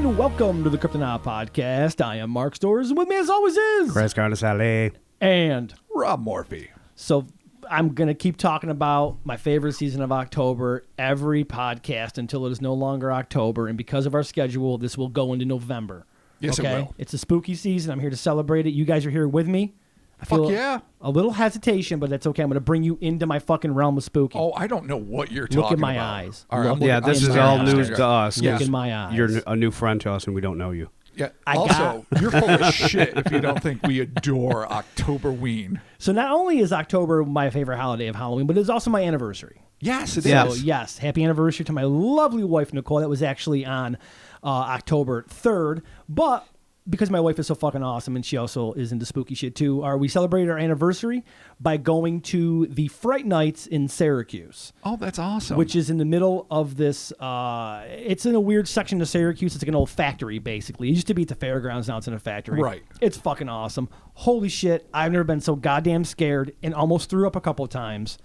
and welcome to the Cryptonaut podcast. I am Mark Storrs, and with me as always is... Chris Carnesale. And... Rob Morphy. So I'm going to keep talking about my favorite season of October every podcast until it is no longer October, and because of our schedule, this will go into November. Yes, okay? it will. It's a spooky season. I'm here to celebrate it. You guys are here with me. I feel a little hesitation, but that's okay. I'm going to bring you into my fucking realm of spooky. Oh, I don't know what you're talking about. Look in my eyes. All right, Yeah, this is all news to us. Look in my eyes. You're a new friend to us, and we don't know you. Yeah. Also, you're full of shit if you don't think we adore Octoberween. So not only is October my favorite holiday of Halloween, but it's also my anniversary. Yes, it So, is. yes, happy anniversary to my lovely wife, Nicole. That was actually on October 3rd. But because my wife is so fucking awesome and she also is into spooky shit too, we celebrated our anniversary by going to the Fright Nights in Syracuse. Oh, that's awesome. Which is in the middle of this, it's in a weird section of Syracuse. It's like an old factory, basically. It used to be at the fairgrounds, now it's in a factory. Right. It's fucking awesome. Holy shit, I've never been so goddamn scared and almost threw up a couple of times.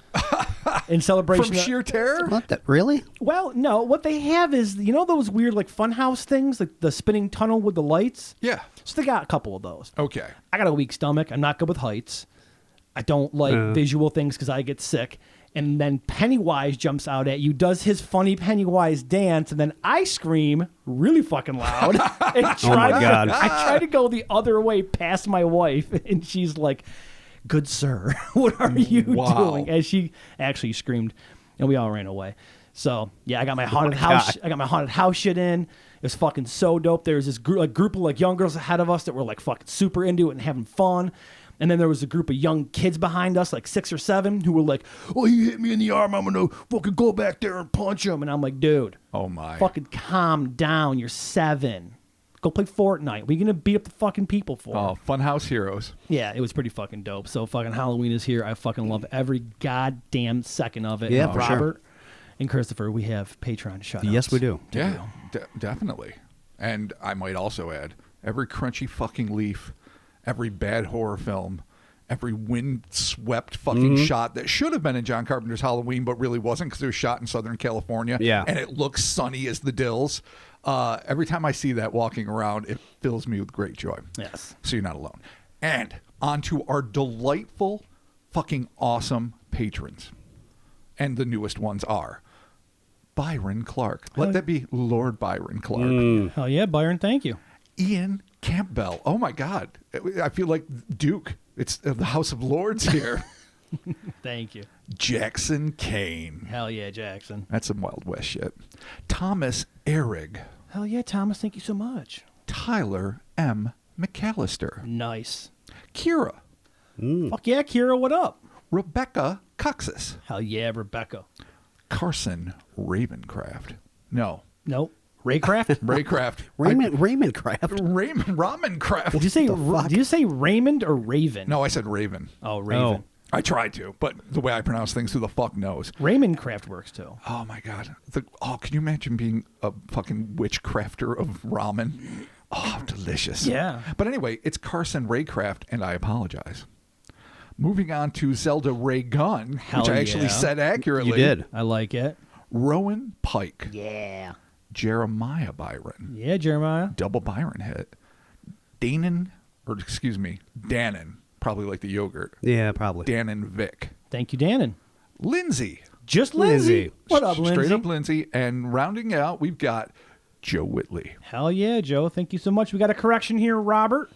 In celebration From sheer terror? What? Really? Well, no. What they have is, you know those weird like funhouse things, like the spinning tunnel with the lights? Yeah. So they got a couple of those. Okay. I got a weak stomach. I'm not good with heights. I don't like visual things because I get sick. And then Pennywise jumps out at you, does his funny Pennywise dance, and then I scream really fucking loud. And Oh my God. I try to go the other way past my wife, and she's like, "Good sir, what are you doing?" As she actually screamed, and we all ran away. So yeah, I got my haunted house. I got my haunted house shit in. It was fucking so dope. There was this group of like young girls ahead of us that were like fucking super into it and having fun. And then there was a group of young kids behind us, like 6 or 7, who were like, "Oh, he hit me in the arm. I'm gonna fucking go back there and punch him." And I'm like, "Dude, oh my, fucking calm down. You're 7. Go play Fortnite. What are you gonna beat up the fucking people for?" Oh, Funhouse Heroes. Yeah, it was pretty fucking dope. So fucking Halloween is here. I fucking love every goddamn second of it. Yeah, and for Robert sure. and Christopher, we have Patreon shoutouts. Yes, we do. Yeah, definitely. And I might also add, every crunchy fucking leaf, every bad horror film, every wind-swept fucking shot that should have been in John Carpenter's Halloween, but really wasn't because it was shot in Southern California. Yeah. And it looks sunny as the dills. Every time I see that walking around, it fills me with great joy. Yes. So you're not alone. And on to our delightful, fucking awesome patrons. And the newest ones are Byron Clark. Let that be Lord Byron Clark. Hell yeah, Byron, thank you. Ian Campbell. Oh, my God. I feel like Duke. It's the House of Lords here. Thank you. Jackson Kane. Hell yeah, Jackson. That's some Wild West shit. Thomas Ehrig. Hell yeah, Thomas, thank you so much. Tyler M. McAllister. Nice. Kira. Fuck yeah, Kira, what up? Rebecca Coxis. Hell yeah, Rebecca. Carson Ravencraft. No. Nope. Raycraft? Raycraft. Raymond Craft. Ramencraft. Did you say Raymond or Raven? No, I said Raven. Oh, Raven. Oh. I tried to, but the way I pronounce things, who the fuck knows? Raymond Craft works too. Oh, my God. Can you imagine being a fucking witchcrafter of ramen? Oh, how delicious. Yeah. But anyway, it's Carson Raycraft, and I apologize. Moving on to Zelda Ray Gunn, Hell which I actually yeah. said accurately. You did. I like it. Rowan Pike. Yeah. Jeremiah Byron. Yeah, Jeremiah. Double Byron hit. Dannon, probably like the yogurt. Yeah, probably. Dannon Vic. Thank you, Dannon. Lindsay. Just Lindsay. What up, Lindsay? Straight up Lindsay. And rounding out, we've got Joe Whitley. Hell yeah, Joe. Thank you so much. We got a correction here, Robert.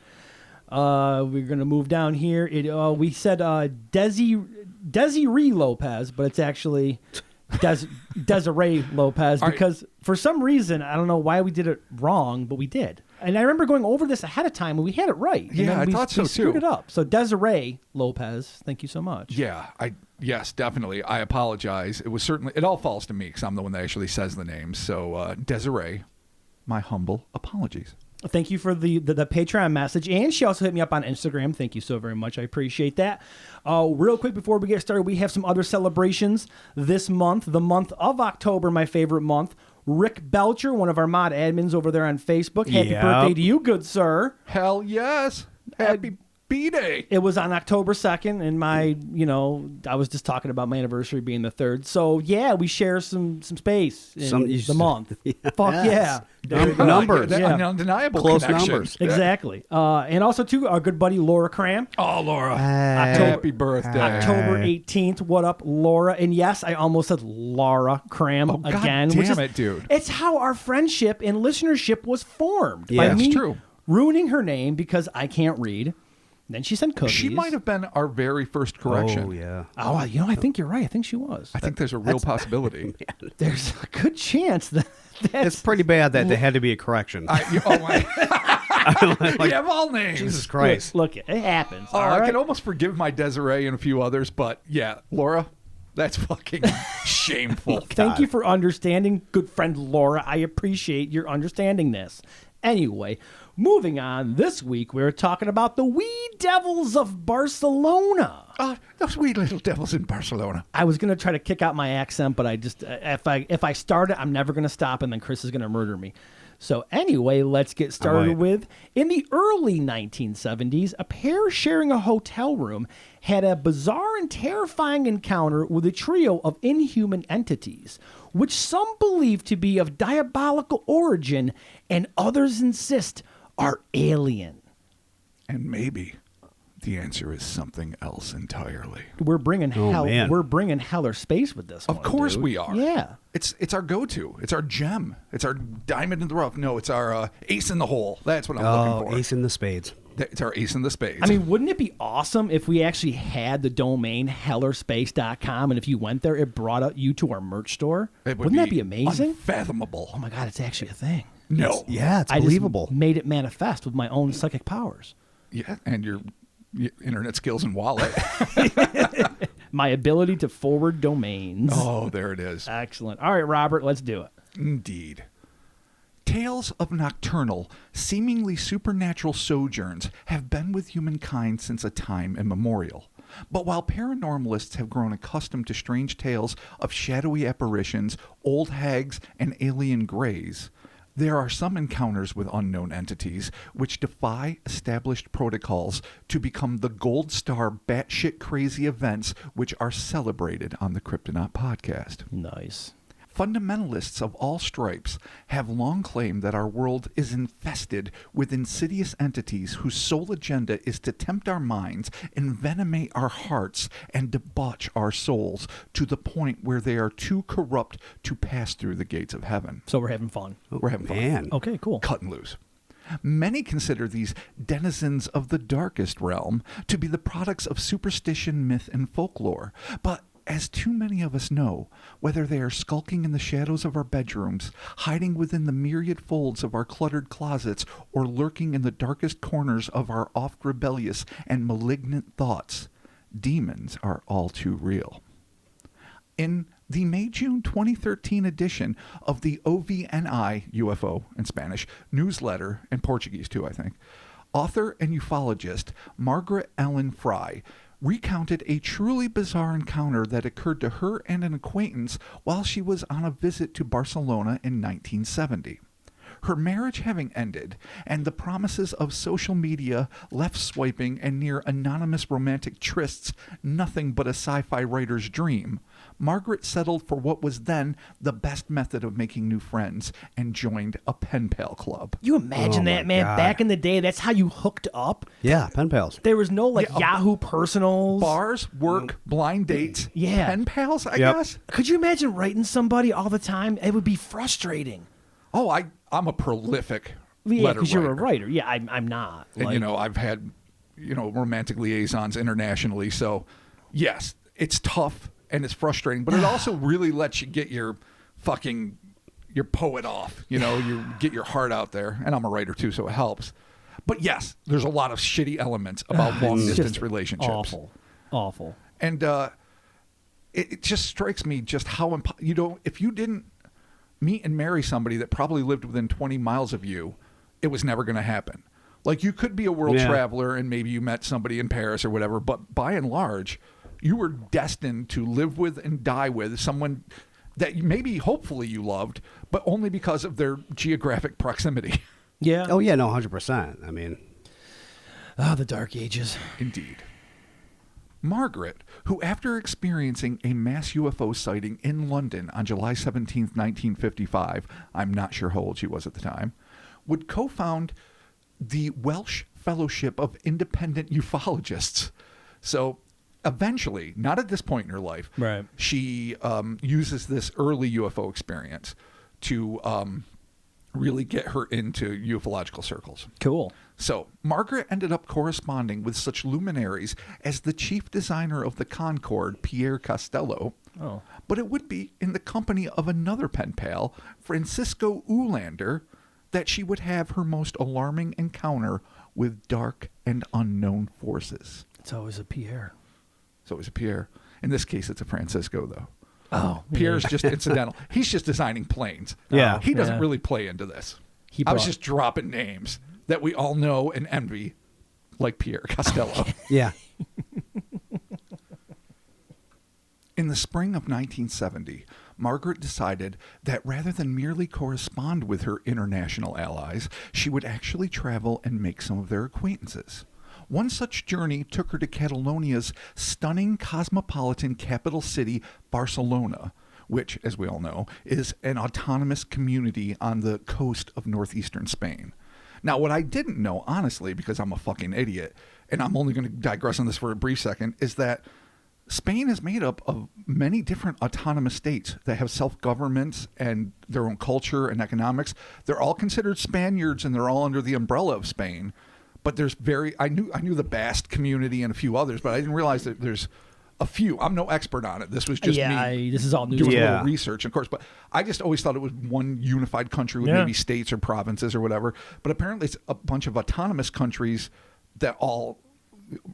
We're going to move down here. We said Desiree Lopez, but it's actually Desiree Lopez because for some reason, I don't know why we did it wrong, but we did. And I remember going over this ahead of time, and we had it right. Yeah, I thought so, we screwed too. it up. So Desiree Lopez, thank you so much. Yeah, yes, definitely. I apologize. It all falls to me because I'm the one that actually says the names. So Desiree, my humble apologies. Thank you for the Patreon message. And she also hit me up on Instagram. Thank you so very much. I appreciate that. Real quick before we get started, we have some other celebrations this month. The month of October, my favorite month. Rick Belcher, one of our mod admins over there on Facebook. Happy birthday to you, good sir. Hell yes. Happy B-Day. It was on October 2nd, and I was just talking about my anniversary being the 3rd. So, yeah, we share some space in the month. Fuck Yes. yeah. Numbers. An undeniable Close connection. numbers. Exactly. And also, too, our good buddy Laura Cram. Oh, Laura. October- Happy birthday. October 18th. What up, Laura? And yes, I almost said Laura Cram God again. damn it, dude. It's how our friendship and listenership was formed. Yeah, by it's me true. ruining her name because I can't read. Then she sent cookies. She might have been our very first correction. Oh, yeah. Oh, I think you're right. I think she was. I think there's a real possibility. There's a good chance that It's pretty bad that there had to be a correction. Oh my! You have all names. Jesus Christ. Look, it happens. Oh, all I right? can almost forgive my Desiree and a few others, but yeah, Laura, that's fucking shameful. Thank you for understanding, good friend Laura. I appreciate your understanding this. Anyway, moving on. This week we're talking about the Wee Devils of Barcelona. Oh, those wee little devils in Barcelona. I was gonna try to kick out my accent, but I just if I start it, I'm never gonna stop, and then Chris is gonna murder me. So anyway, let's get started with, in the early 1970s, a pair sharing a hotel room had a bizarre and terrifying encounter with a trio of inhuman entities, which some believe to be of diabolical origin and others insist are alien. And maybe the answer is something else entirely. We're bringing man. We're bringing hell or space with this one. Of course dude. we are. Yeah. It's our go-to. It's our gem. It's our diamond in the rough. No, it's our ace in the hole. That's what I'm looking for. Ace in the spades. It's our ace in the spades. I mean, wouldn't it be awesome if we actually had the domain hellerspace.com, and if you went there, it brought you to our merch store? Wouldn't that be amazing? Unfathomable. Oh my God, it's actually a thing. No. Yeah, it's I believable. just made it manifest with my own psychic powers. Yeah, and your internet skills and wallet. My ability to forward domains. Oh, there it is. Excellent. All right, Robert, let's do it. Indeed. Tales of nocturnal, seemingly supernatural sojourns have been with humankind since a time immemorial. But while paranormalists have grown accustomed to strange tales of shadowy apparitions, old hags, and alien greys, there are some encounters with unknown entities which defy established protocols to become the gold star batshit crazy events which are celebrated on the Cryptonaut podcast. Nice. Fundamentalists of all stripes have long claimed that our world is infested with insidious entities whose sole agenda is to tempt our minds, envenomate our hearts, and debauch our souls to the point where they are too corrupt to pass through the gates of heaven. So we're having fun. We're having fun. Man. Okay, cool. Cutting loose. Many consider these denizens of the darkest realm to be the products of superstition, myth, and folklore, but as too many of us know, whether they are skulking in the shadows of our bedrooms, hiding within the myriad folds of our cluttered closets, or lurking in the darkest corners of our oft rebellious and malignant thoughts, demons are all too real. In the May-June 2013 edition of the OVNI, UFO in Spanish, newsletter, and Portuguese too, I think, author and ufologist Margaret Ellen Fry recounted a truly bizarre encounter that occurred to her and an acquaintance while she was on a visit to Barcelona in 1970. Her marriage having ended, and the promises of social media, left swiping, and near anonymous romantic trysts nothing but a sci-fi writer's dream, Margaret settled for what was then the best method of making new friends and joined a pen pal club. You imagine Oh, that, my man? God. Back in the day, that's how you hooked up? Yeah, pen pals. There was no, Yeah, Yahoo Personals. Bars, work, blind dates, Yeah. pen pals, I Yep. guess. Could you imagine writing somebody all the time? It would be frustrating. Oh, I'm a prolific Yeah, letter because you're a writer. writer. Yeah, I'm not. And, Like, I've had, romantic liaisons internationally. So, yes, it's tough and it's frustrating, but it also really lets you get your poet off. You get your heart out there. And I'm a writer too, so it helps. But yes, there's a lot of shitty elements about long it's distance just relationships. Awful. And it just strikes me just how, if you didn't meet and marry somebody that probably lived within 20 miles of you, it was never going to happen. Like, you could be a world traveler and maybe you met somebody in Paris or whatever, but by and large, you were destined to live with and die with someone that maybe, hopefully, you loved, but only because of their geographic proximity. Yeah. Oh, yeah, no, 100%. I mean, Ah, the Dark Ages. Indeed. Margaret, who after experiencing a mass UFO sighting in London on July 17, 1955, I'm not sure how old she was at the time, would co-found the Welsh Fellowship of Independent Ufologists. So eventually, not at this point in her life, right, she uses this early UFO experience to really get her into ufological circles. Cool. So Margaret ended up corresponding with such luminaries as the chief designer of the Concorde, Pierre Costello. Oh. But it would be in the company of another pen pal, Francisco Ulander, that she would have her most alarming encounter with dark and unknown forces. It's always a Pierre. So it was a Pierre. In this case, it's a Francisco, though. Oh. Pierre's just incidental. He's just designing planes. Yeah. He doesn't really play into this. I was just dropping names that we all know and envy, like Pierre Costello. Yeah. In the spring of 1970, Margaret decided that rather than merely correspond with her international allies, she would actually travel and make some of their acquaintances. One such journey took her to Catalonia's stunning cosmopolitan capital city, Barcelona, which, as we all know, is an autonomous community on the coast of northeastern Spain. Now, what I didn't know, honestly, because I'm a fucking idiot, and I'm only going to digress on this for a brief second, is that Spain is made up of many different autonomous states that have self-governments and their own culture and economics. They're all considered Spaniards, and they're all under the umbrella of Spain. But there's I knew the Basque community and a few others, but I didn't realize that there's a few. I'm no expert on it. This was just me. This is all new. Doing a little research, of course. But I just always thought it was one unified country with maybe states or provinces or whatever. But apparently it's a bunch of autonomous countries that all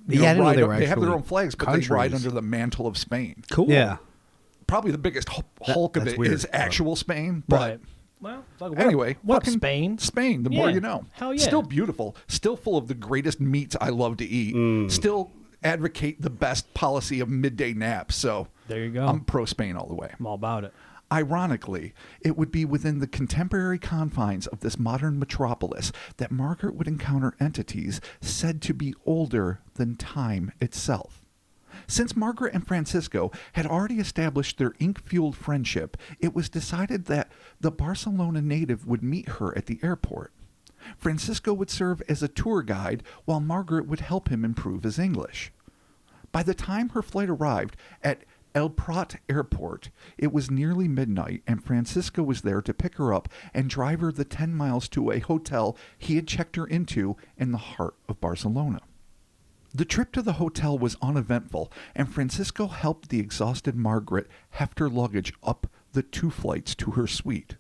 they have their own flags, but they ride under the mantle of Spain. Cool. Yeah. Probably the biggest hulk of it is actual Spain. But well, anyway, what Spain? Spain, the more you know. Hell yeah. Still beautiful, still full of the greatest meats I love to eat. Still advocate the best policy of midday naps. So there you go. I'm pro Spain all the way. I'm all about it. Ironically, it would be within the contemporary confines of this modern metropolis that Margaret would encounter entities said to be older than time itself. Since Margaret and Francisco had already established their ink-fueled friendship, it was decided that the Barcelona native would meet her at the airport. Francisco would serve as a tour guide while Margaret would help him improve his English. By the time her flight arrived at El Prat Airport, it was nearly midnight, and Francisco was there to pick her up and drive her the 10 miles to a hotel he had checked her into in the heart of Barcelona. The trip to the hotel was uneventful, and Francisco helped the exhausted Margaret heft her luggage up the 2 flights to her suite.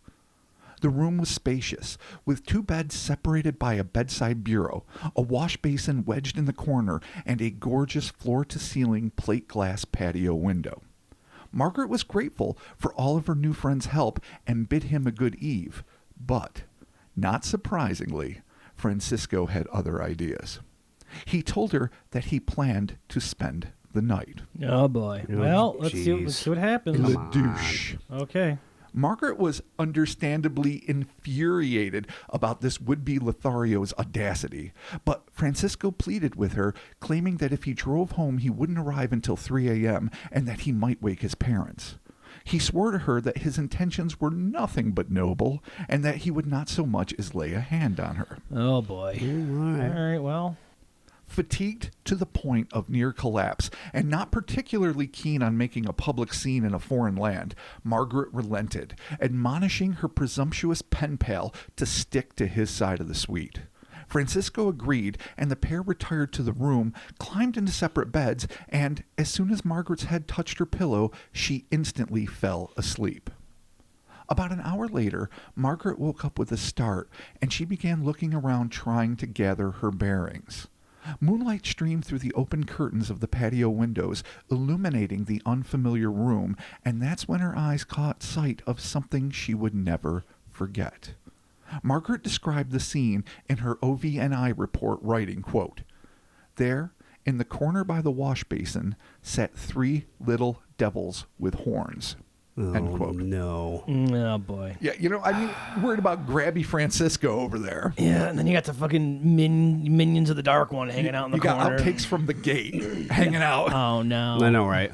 The room was spacious, with 2 beds separated by a bedside bureau, a wash basin wedged in the corner, and a gorgeous floor-to-ceiling plate glass patio window. Margaret was grateful for all of her new friend's help and bid him a good eve, but, not surprisingly, Francisco had other ideas. He told her that he planned to spend the night. Oh, boy. Well, let's see what happens. Le douche. Okay. Margaret was understandably infuriated about this would-be Lothario's audacity, but Francisco pleaded with her, claiming that if he drove home he wouldn't arrive until 3 a.m. and that he might wake his parents. He swore to her that his intentions were nothing but noble and that he would not so much as lay a hand on her. Oh, boy. All right, well... Fatigued to the point of near collapse, and not particularly keen on making a public scene in a foreign land, Margaret relented, admonishing her presumptuous pen pal to stick to his side of the suite. Francisco agreed, and the pair retired to the room, climbed into separate beds, and as soon as Margaret's head touched her pillow, she instantly fell asleep. About an hour later, Margaret woke up with a start, and she began looking around trying to gather her bearings. Moonlight streamed through the open curtains of the patio windows, illuminating the unfamiliar room, and that's when her eyes caught sight of something she would never forget. Margaret described the scene in her OVNI report, writing, quote, "There, in the corner by the wash basin, sat 3 little devils with horns." End quote. No. Oh, boy. Yeah, I mean, worried about grabby Francisco over there. Yeah, and then you got the fucking minions of the Dark One hanging out in the You got corner. outtakes from the gate hanging out. Oh, no. I know, right?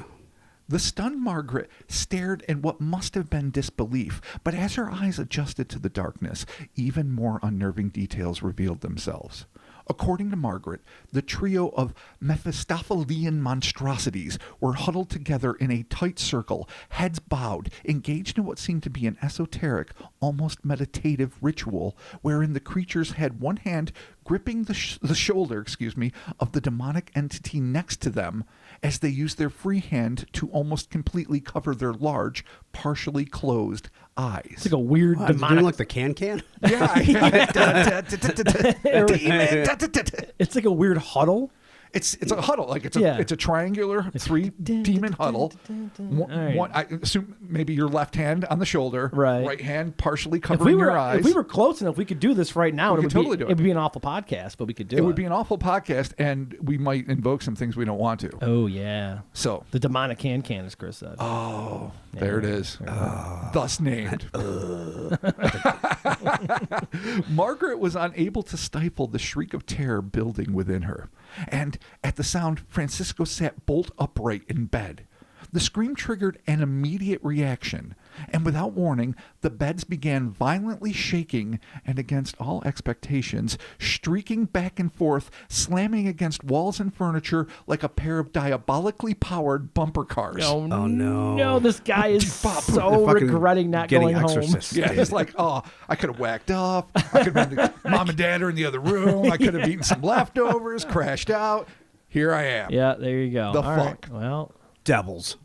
The stunned Margaret stared in what must have been disbelief, but as her eyes adjusted to the darkness, even more unnerving details revealed themselves. According to Margaret, the trio of Mephistophelian monstrosities were huddled together in a tight circle, heads bowed, engaged in what seemed to be an esoteric, almost meditative ritual, wherein the creatures had one hand gripping the shoulder, of the demonic entity next to them, as they used their free hand to almost completely cover their large, partially closed eyes. It's like a weird What, demonic. doing like the can? Yeah. It's like a weird huddle. It's a huddle, like it's a triangular demon huddle. One, I assume maybe your left hand on the shoulder, right hand partially covering your eyes. If we were close enough, we could do this right now. We could totally do it. It would be an awful podcast, but we could do it. It would be an awful podcast, and we might invoke some things we don't want to. Oh yeah. So the demonic can, as Chris said. Oh, there it is. Thus named. Margaret was unable to stifle the shriek of terror building within her. And at the sound, Francisco sat bolt upright in bed. The scream triggered an immediate reaction, and without warning, the beds began violently shaking and, against all expectations, streaking back and forth, slamming against walls and furniture like a pair of diabolically powered bumper cars. Oh no! No, This guy is so regretting not going exorcist. home. Yeah, it's like, I could have whacked off. I could have been mom and dad are in the other room. I could have eaten some leftovers, crashed out. Here I am. Yeah, there you go. The All fuck? right, well, Devils.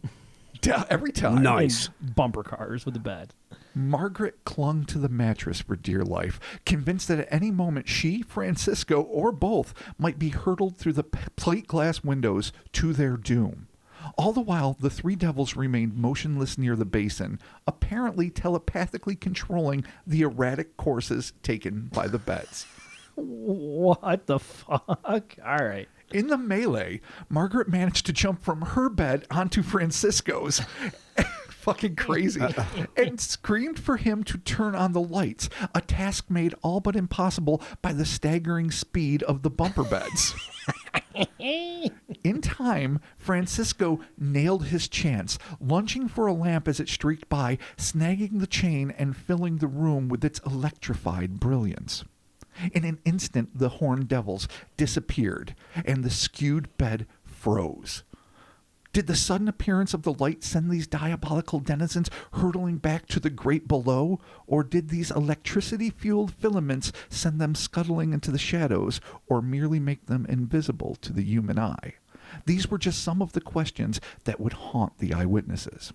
Every time. Nice. bumper cars with the bed. Margaret clung to the mattress for dear life, convinced that at any moment she, Francisco, or both might be hurtled through the plate glass windows to their doom. All the while, the three devils remained motionless near the basin, apparently telepathically controlling the erratic courses taken by the beds. What the fuck? All right. In the melee, Margaret managed to jump from her bed onto Francisco's. Fucking crazy. And screamed for him to turn on the lights, a task made all but impossible by the staggering speed of the bumper beds. In time, Francisco nailed his chance, lunging for a lamp as it streaked by, snagging the chain and filling the room with its electrified brilliance. In an instant, the horned devils disappeared, and the skewed bed froze. Did the sudden appearance of the light send these diabolical denizens hurtling back to the grate below, or did these electricity-fueled filaments send them scuttling into the shadows, or merely make them invisible to the human eye? These were just some of the questions that would haunt the eyewitnesses.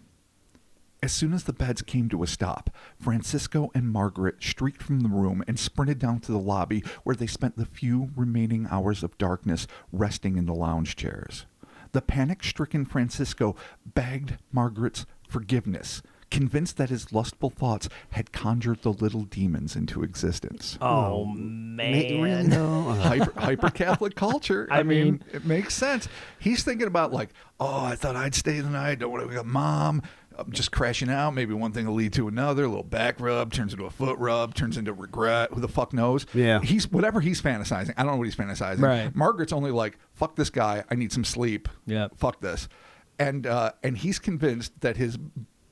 As soon as the beds came to a stop, Francisco and Margaret streaked from the room and sprinted down to the lobby, where they spent the few remaining hours of darkness resting in the lounge chairs. The panic-stricken Francisco begged Margaret's forgiveness, convinced that his lustful thoughts had conjured the little demons into existence. Oh, man. Hyper-Catholic culture. I mean, it makes sense. He's thinking about like, I thought I'd stay the night. Don't want to wake up Mom. I'm just crashing out. Maybe one thing will lead to another. A little back rub turns into a foot rub, turns into regret. Who the fuck knows? Yeah. Whatever he's fantasizing. I don't know what he's fantasizing. Right. Margaret's only like, fuck this guy. I need some sleep. Yep. Fuck this. And he's convinced that his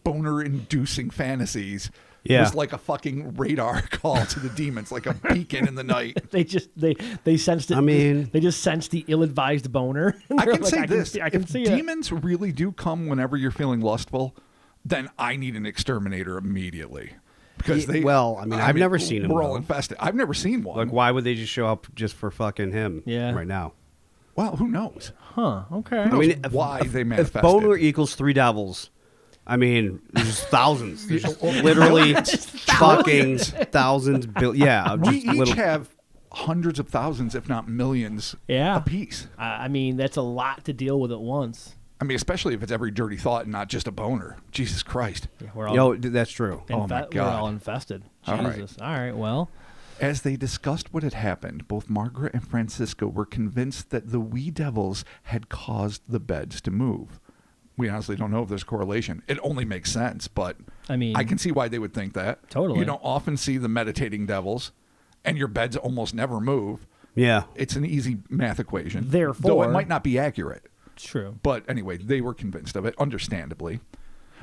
boner-inducing fantasies was like a fucking radar call to the demons, like a beacon in the night. They sensed it. I mean, they just sensed the ill-advised boner. I can say this: I can if see demons really do come whenever you're feeling lustful, then I need an exterminator immediately. Because I've never seen them. We're all infested. I've never seen one. Like, why would they just show up just for fucking him? Right now. Well, who knows? Huh? Okay. Who knows why they manifested? If boner equals three devils, I mean, there's thousands. There's literally fucking thousands. We each have hundreds of thousands, if not millions, apiece. I mean, that's a lot to deal with at once. I mean, especially if it's every dirty thought and not just a boner. Jesus Christ. Yeah, we're all, that's true. Oh, my God. We're all infested. Jesus. All right, well. As they discussed what had happened, both Margaret and Francisco were convinced that the wee devils had caused the beds to move. We honestly don't know if there's a correlation. It only makes sense, but I mean, I can see why they would think that. Totally. You don't often see the meditating devils, and your beds almost never move. Yeah. It's an easy math equation. Therefore, though it might not be accurate. True. But anyway, they were convinced of it, understandably.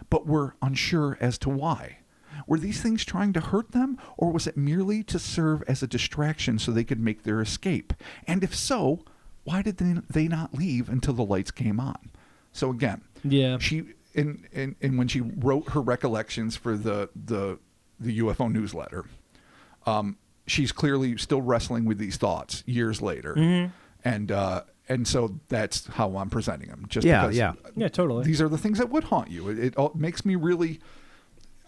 But were unsure as to why. Were these things trying to hurt them, or was it merely to serve as a distraction so they could make their escape? And if so, why did they not leave until the lights came on? So again, Yeah. she and when she wrote her recollections for the UFO newsletter, she's clearly still wrestling with these thoughts years later, and so that's how I'm presenting them. Just because Yeah, totally. these are the things that would haunt you. It all makes me really.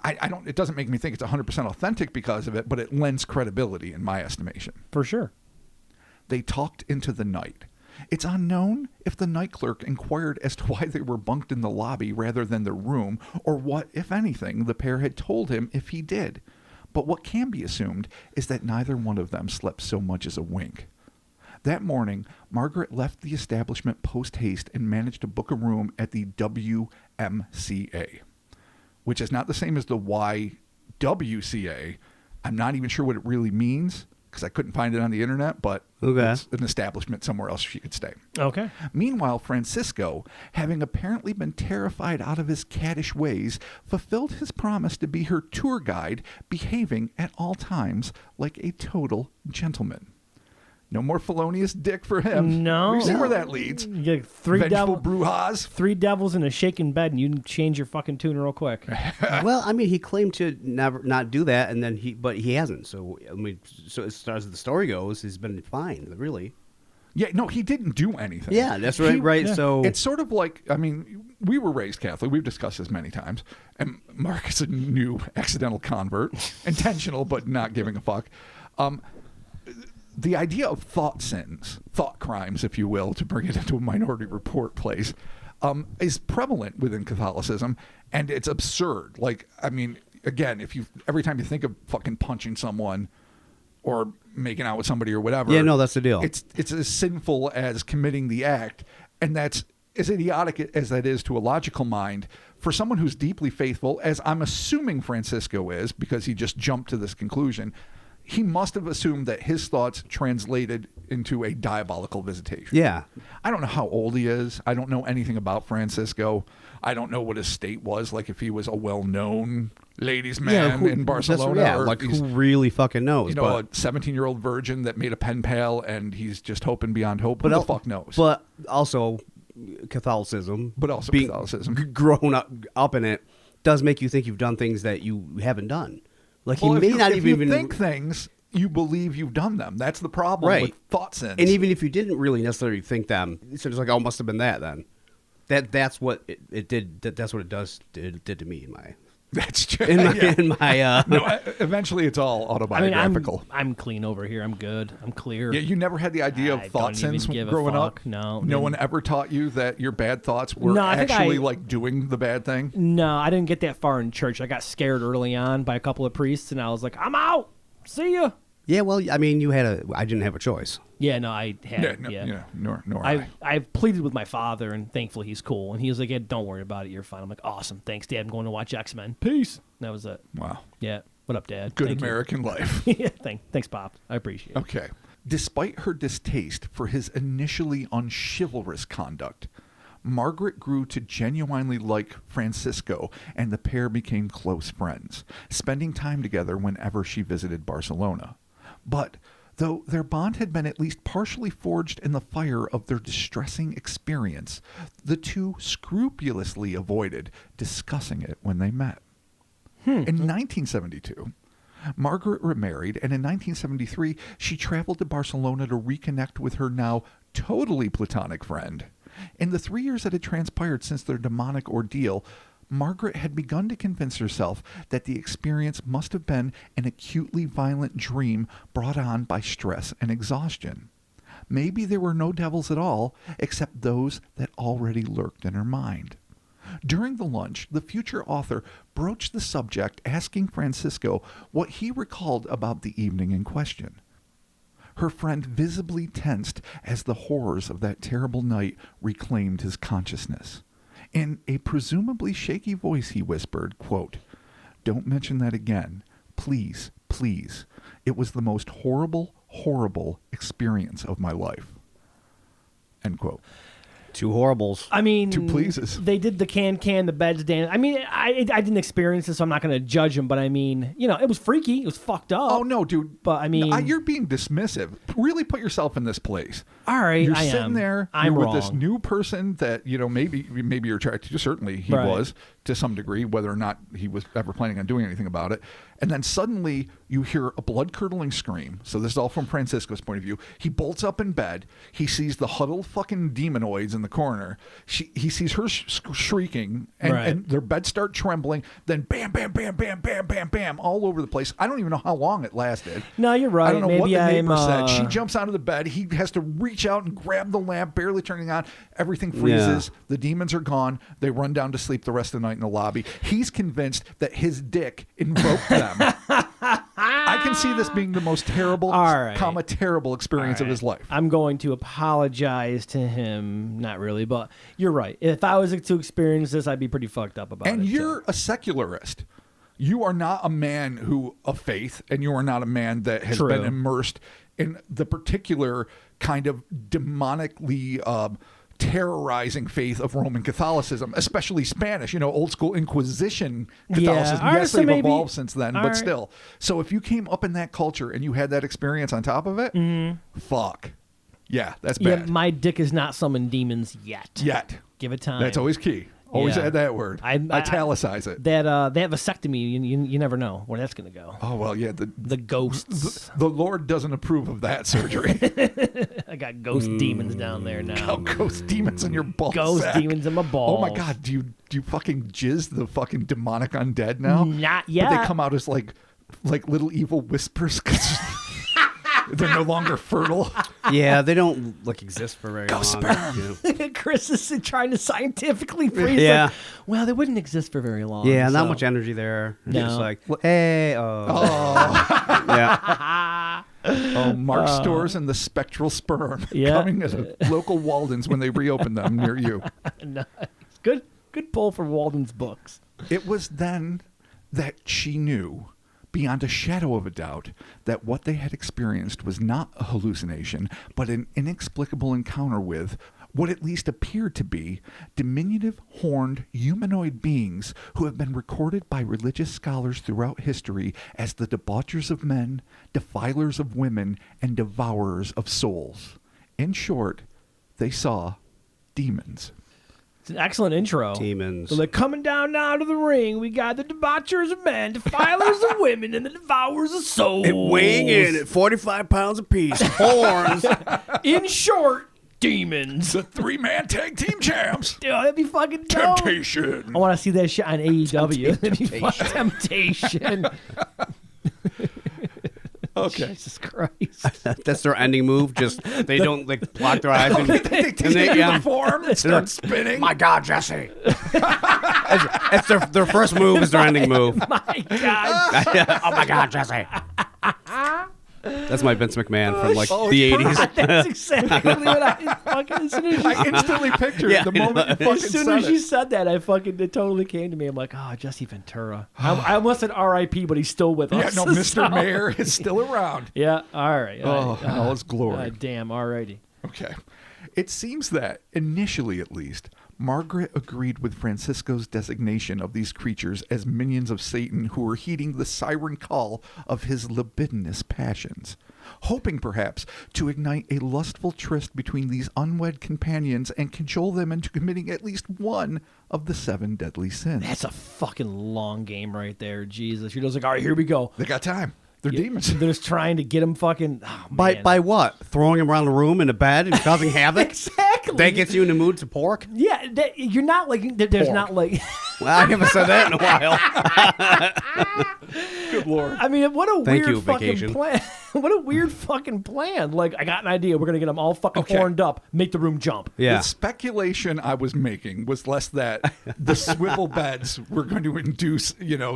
I don't. It doesn't make me think it's 100% authentic because of it, but it lends credibility in my estimation. For sure. They talked into the night. It's unknown if the night clerk inquired as to why they were bunked in the lobby rather than the room, or what, if anything, the pair had told him if he did. But what can be assumed is that neither one of them slept so much as a wink. That morning, Margaret left the establishment post-haste and managed to book a room at the WMCA, which is not the same as the YWCA. I'm not even sure what it really means because I couldn't find it on the internet, but it's an establishment somewhere else she could stay. Okay. Meanwhile, Francisco, having apparently been terrified out of his caddish ways, fulfilled his promise to be her tour guide, behaving at all times like a total gentleman. No more felonious dick for him. No. We see where that leads. You get three Vengeful brouhahas. 3 devils in a shaken bed, and you can change your fucking tune real quick. Well, I mean, he claimed to never not do that, and then but he hasn't. So I mean, so as far as the story goes, he's been fine, really. Yeah, no, he didn't do anything. Yeah, that's right. Right. Yeah. So it's sort of like, I mean, we were raised Catholic. We've discussed this many times. And Mark is a new accidental convert, intentional but not giving a fuck. The idea of thought sins, thought crimes, if you will, to bring it into a Minority Report place, is prevalent within Catholicism, and it's absurd. Like, I mean, again, every time you think of fucking punching someone or making out with somebody or whatever, yeah, no, that's the deal. It's as sinful as committing the act, and that's as idiotic as that is to a logical mind. For someone who's deeply faithful, as I'm assuming Francisco is, because he just jumped to this conclusion, he must have assumed that his thoughts translated into a diabolical visitation. Yeah. I don't know how old he is. I don't know anything about Francisco. I don't know what his state was, like if he was a well-known ladies' man in Barcelona. Yeah, or like who really fucking knows? You know, a 17-year-old virgin that made a pen pal and he's just hoping beyond hope. Who the fuck knows? But also Catholicism. But also being Catholicism. Grown up in it does make you think you've done things that you haven't done. Like well, he may not if even you think things, you believe you've done them. That's the problem with thought sins. And even if you didn't really necessarily think them, so it's like, oh, must have been that then. That's what it did. That's what it did to me in my. That's true. In my no, eventually it's all autobiographical. I mean, I'm clean over here. I'm good. I'm clear. Yeah, you never had the idea of thought sins growing up? No. No one ever taught you that your bad thoughts were actually like doing the bad thing? No, I didn't get that far in church. I got scared early on by a couple of priests, and I was like, I'm out. See ya. Yeah, well, I mean, I didn't have a choice. Yeah, no, I had. Nor I've pleaded with my father, and thankfully he's cool. And he was like, yeah, don't worry about it. You're fine. I'm like, awesome. Thanks, Dad. I'm going to watch X-Men. Peace. And that was it. Wow. Yeah. What up, Dad? Good American life. Yeah, thanks, Pop. I appreciate it. Okay. Despite her distaste for his initially unchivalrous conduct, Margaret grew to genuinely like Francisco, and the pair became close friends, spending time together whenever she visited Barcelona. But though their bond had been at least partially forged in the fire of their distressing experience, the two scrupulously avoided discussing it when they met. In 1972, Margaret remarried, and in 1973, she traveled to Barcelona to reconnect with her now totally platonic friend. In the 3 years that had transpired since their demonic ordeal, Margaret had begun to convince herself that the experience must have been an acutely violent dream brought on by stress and exhaustion. Maybe there were no devils at all, except those that already lurked in her mind. During the lunch, the future author broached the subject, asking Francisco what he recalled about the evening in question. Her friend visibly tensed as the horrors of that terrible night reclaimed his consciousness. In a presumably shaky voice, he whispered, quote, "Don't mention that again. Please, please. It was the most horrible, horrible experience of my life." End quote. Two horribles. I mean, Two pleases. They did the the beds dance. I mean, I didn't experience this, so I'm not going to judge him. But I mean, it was freaky. It was fucked up. Oh, no, dude. But I mean, you're being dismissive. Really put yourself in this place. All right, you're I sitting am. there I'm with wrong. this new person that maybe you're attracted to. Certainly, he Right. was to some degree, whether or not he was ever planning on doing anything about it. And then suddenly you hear a blood-curdling scream. So this is all from Francisco's point of view. He bolts up in bed. He sees the huddled fucking demonoids in the corner. He sees her shrieking, and their beds start trembling. Then bam, bam, bam, bam, bam, bam, bam, all over the place. I don't even know how long it lasted. No, you're right. I don't know Maybe what the neighbor said. She I'm, jumps out of the bed. He has to reach out and grab the lamp, barely turning on. Everything freezes. Yeah. The demons are gone. They run down to sleep the rest of the night in the lobby. He's convinced that his dick invoked them. I can see this being the most terrible, terrible experience of his life. I'm going to apologize to him. Not really, but you're right. If I was to experience this, I'd be pretty fucked up about it. And you're a secularist. You are not a man of faith, and you are not a man that has been immersed in the particular kind of demonically terrorizing faith of Roman Catholicism, especially Spanish, old school Inquisition Catholicism. Yeah. Yes, So they've maybe, evolved since then, but still. So if you came up in that culture and you had that experience on top of it, fuck. Yeah, that's bad. Yeah, my dick is not summoned demons yet. Give it time. That's always key. Always add that word. I italicize it. That vasectomy, you never know where that's going to go. Oh, well, yeah. The ghosts. The Lord doesn't approve of that surgery. I got ghost demons down there now. Ghost demons in your ball Ghost sack. demons in my balls. Oh, my God. Do you fucking jizz the fucking demonic undead now? Not yet. But they come out as like little evil whispers because they're no longer fertile. Yeah, they don't exist for very long. Sperm. Chris is trying to scientifically freeze. Yeah. Like, well, they wouldn't exist for very long. Yeah, not so. much energy there. No. Just like, hey, yeah. Oh, Mark Stores and the Spectral Sperm coming as a local Walden's when they reopen them near you. Nice. Good pull for Walden's books. It was then that she knew, beyond a shadow of a doubt, that what they had experienced was not a hallucination, but an inexplicable encounter with what at least appeared to be diminutive, horned, humanoid beings who have been recorded by religious scholars throughout history as the debauchers of men, defilers of women, and devourers of souls. In short, they saw demons. It's an excellent intro. Demons. So they're coming down now to the ring. We got the debauchers of men, defilers of women, and the devourers of souls. Weighing in at 45 pounds apiece. Horns. In short, demons. The three-man tag team champs. Dude, that'd be fucking dope. Temptation. I want to see that shit on AEW. That'd be fucking temptation. Okay. Jesus Christ. That's their ending move. Just they don't block their eyes. And, They take the form and start spinning. My God, Jesse. It's their first move is their ending move. My God. Oh my God, Jesse. That's my Vince McMahon from the 80s. That's exactly what I fucking. As soon as you, I instantly pictured it the moment you fucking as soon said as you it. said that, it totally came to me. I'm like, oh, Jesse Ventura. I almost said R.I.P., but he's still with Yeah, us. no, Mr. Mayor is still around. Yeah, all right. Oh, in all his glory. Damn, alrighty. Okay. It seems that, initially at least, Margaret agreed with Francisco's designation of these creatures as minions of Satan who were heeding the siren call of his libidinous passions, hoping perhaps to ignite a lustful tryst between these unwed companions and cajole them into committing at least one of the 7 deadly sins. That's a fucking long game right there. Jesus. You're just like, all right, here we go. They got time. They're demons. They're just trying to get him fucking. Oh, man. By what? Throwing him around the room in a bed and causing havoc? Exactly. That gets you in the mood to pork? Yeah, you're not like. There's not like. Well, I haven't said that in a while. Good Lord. I mean, what a Thank weird you, fucking vacation. plan. What a weird fucking plan. Like, I got an idea. We're going to get them all fucking horned up, make the room jump. Yeah. The speculation I was making was less that the swivel beds were going to induce,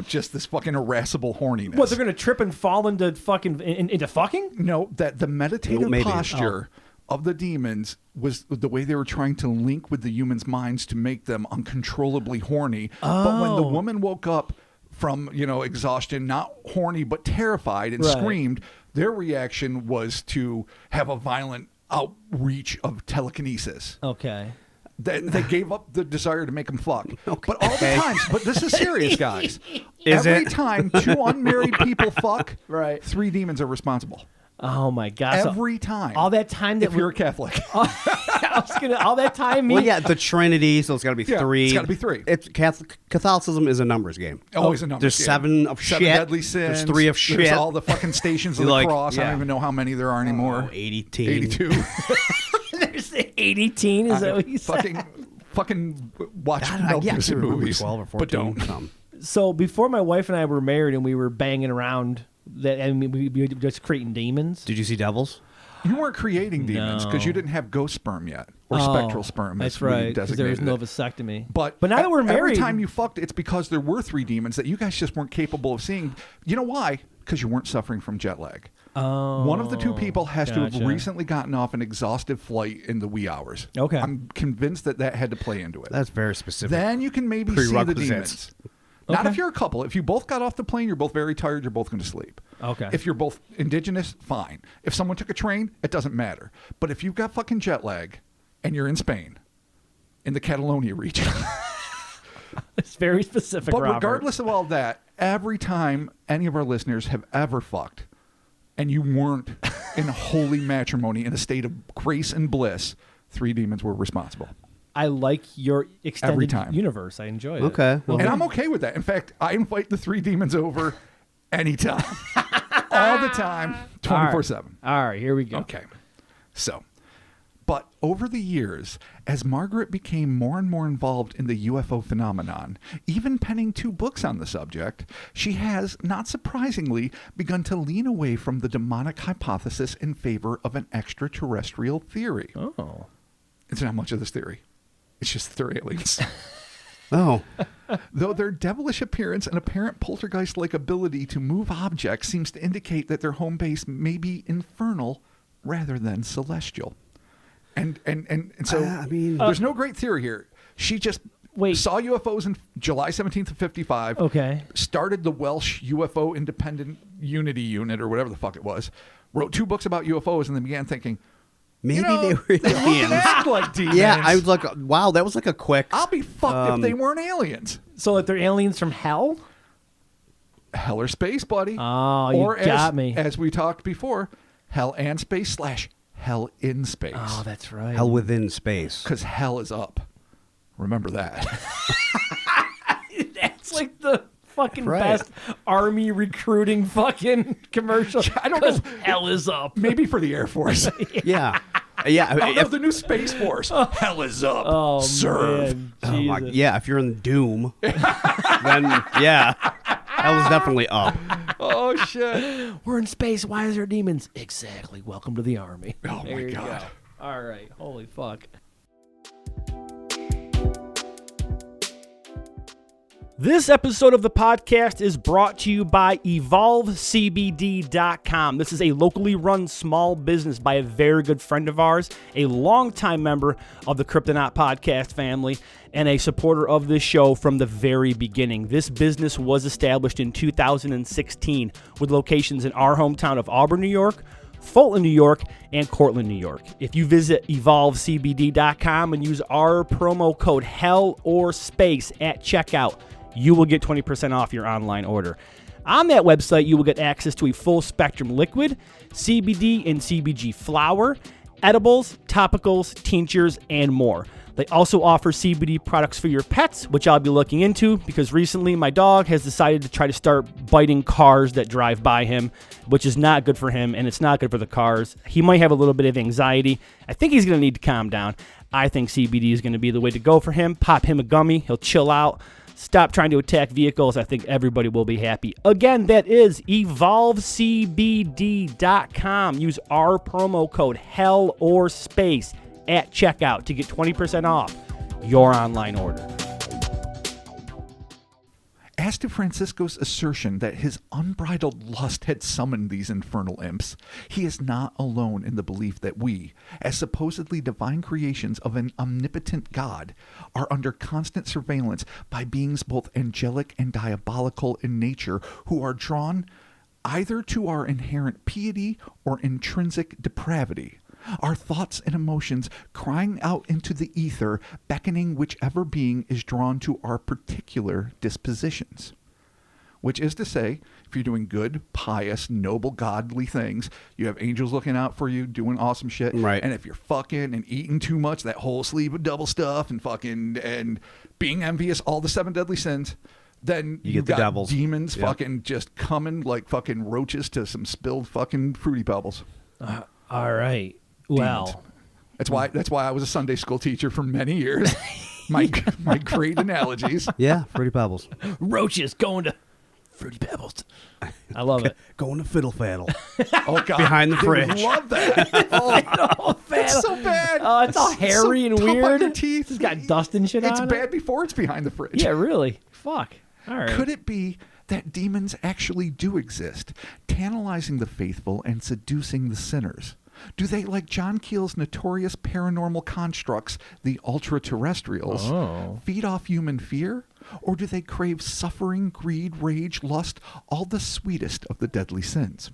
just this fucking irascible horniness. What, they're going to trip and fall into fucking. Into fucking? No, that the meditative Maybe. posture of the demons was the way they were trying to link with the humans' minds to make them uncontrollably horny. But when the woman woke up from, exhaustion, not horny but terrified and screamed, their reaction was to have a violent outreach of telekinesis. Okay. They gave up the desire to make them fuck. Okay. But all the times, but this is serious, guys. Every time 2 unmarried people fuck, 3 demons are responsible. Oh my gosh! Every time. All that time that if you're a Catholic. all that time. Well, yeah, the Trinity, so it's got to be 3. It's got to be 3. Catholicism is a numbers game. Always a numbers There's game. 7 of 7 shit. Deadly sins. There's 3 of shit. There's all the fucking stations of the cross. I don't even know how many there are anymore. 82. There's 18. Is that what you said? Fucking watch Mel Gibson movies, 12 or 14, but don't. So before my wife and I were married and we were banging around, we were just creating demons. Did you see Devils? You weren't creating demons because you didn't have ghost sperm yet, or spectral sperm. That's right, because there was no vasectomy. But now that we're married, every time you fucked, it's because there were 3 demons that you guys just weren't capable of seeing. You know why? Because you weren't suffering from jet lag. One of the 2 people has to have recently gotten off an exhaustive flight in the wee hours. Okay. I'm convinced that had to play into it. That's very specific. Then you can maybe see the demons. Not if you're a couple. If you both got off the plane, you're both very tired, you're both going to sleep. Okay. If you're both indigenous, fine. If someone took a train, it doesn't matter. But if you've got fucking jet lag and you're in Spain, in the Catalonia region. It's very specific, But Robert. regardless of all that, every time any of our listeners have ever fucked and you weren't in holy matrimony in a state of grace and bliss, 3 demons were responsible. I like your extended universe. I enjoy it. Okay. And I'm okay with that. In fact, I invite the 3 demons over anytime. All the time, 24/7. All right, here we go. Okay. So, but over the years, as Margaret became more and more involved in the UFO phenomenon, even penning 2 books on the subject, she has, not surprisingly, begun to lean away from the demonic hypothesis in favor of an extraterrestrial theory. Oh. It's not much of this theory. It's just that they're aliens. Oh. Though their devilish appearance and apparent poltergeist-like ability to move objects seems to indicate that their home base may be infernal rather than celestial. And so there's no great theory here. She just saw UFOs in July 17th of 55. Okay. Started the Welsh UFO Independent Unity Unit or whatever the fuck it was. Wrote 2 books about UFOs and then began thinking, maybe they were aliens. Act like demons. Yeah, I was like, wow, that was like a quick. I'll be fucked if they weren't aliens. So like they're aliens from hell? Hell or space, buddy. Oh, you got me. As we talked before, hell and space / hell in space. Oh, that's right. Hell within space. Because hell is up. Remember that. That's like the fucking best army recruiting fucking commercial. I don't know. Hell is up. Maybe for the Air Force. Yeah. Yeah. Oh, no, the new Space Force. Hell is up. Oh, serve. Man. Oh, my, yeah, if you're in Doom, then yeah, hell is definitely up. Oh, shit. We're in space. Why is there demons? Exactly. Welcome to the army. Oh, there my God. Go. All right. Holy fuck. This episode of the podcast is brought to you by EvolveCBD.com. This is a locally run small business by a very good friend of ours, a longtime member of the Cryptonaut podcast family, and a supporter of this show from the very beginning. This business was established in 2016 with locations in our hometown of Auburn, New York, Fulton, New York, and Cortland, New York. If you visit EvolveCBD.com and use our promo code HELL or SPACE at checkout, you will get 20% off your online order. On that website, you will get access to a full spectrum liquid, CBD and CBG flower, edibles, topicals, tinctures, and more. They also offer CBD products for your pets, which I'll be looking into because recently my dog has decided to try to start biting cars that drive by him, which is not good for him and it's not good for the cars. He might have a little bit of anxiety. I think he's going to need to calm down. I think CBD is going to be the way to go for him. Pop him a gummy. He'll chill out. Stop trying to attack vehicles. I think everybody will be happy. Again, that is EvolveCBD.com. Use our promo code HELL or SPACE at checkout to get 20% off your online order. As to Francisco's assertion that his unbridled lust had summoned these infernal imps, he is not alone in the belief that we, as supposedly divine creations of an omnipotent God, are under constant surveillance by beings both angelic and diabolical in nature who are drawn either to our inherent piety or intrinsic depravity. Our thoughts and emotions crying out into the ether, beckoning whichever being is drawn to our particular dispositions. Which is to say, if you're doing good, pious, noble, godly things, you have angels looking out for you, doing awesome shit. Right. And if you're fucking and eating too much, that whole sleeve of double stuff and fucking and being envious, all the 7 deadly sins, then you get the got devils. Demons fucking just coming like fucking roaches to some spilled fucking Fruity Pebbles. All right. Well, that's why I was a Sunday school teacher for many years. My great analogies. Yeah, Fruity Pebbles. roaches going to Fruity Pebbles. I love it. Going to Fiddle Faddle. Oh God, Behind the they fridge. love that. Oh, it's so bad. Oh, it's all hairy and tough on weird. your teeth. It's got dust and shit It's on bad it. before it's behind the fridge. Yeah, really. Fuck. All right. Could it be that demons actually do exist, tantalizing the faithful and seducing the sinners? Do they, like John Keel's notorious paranormal constructs, the ultra-terrestrials, feed off human fear? Or do they crave suffering, greed, rage, lust, all the sweetest of the deadly sins?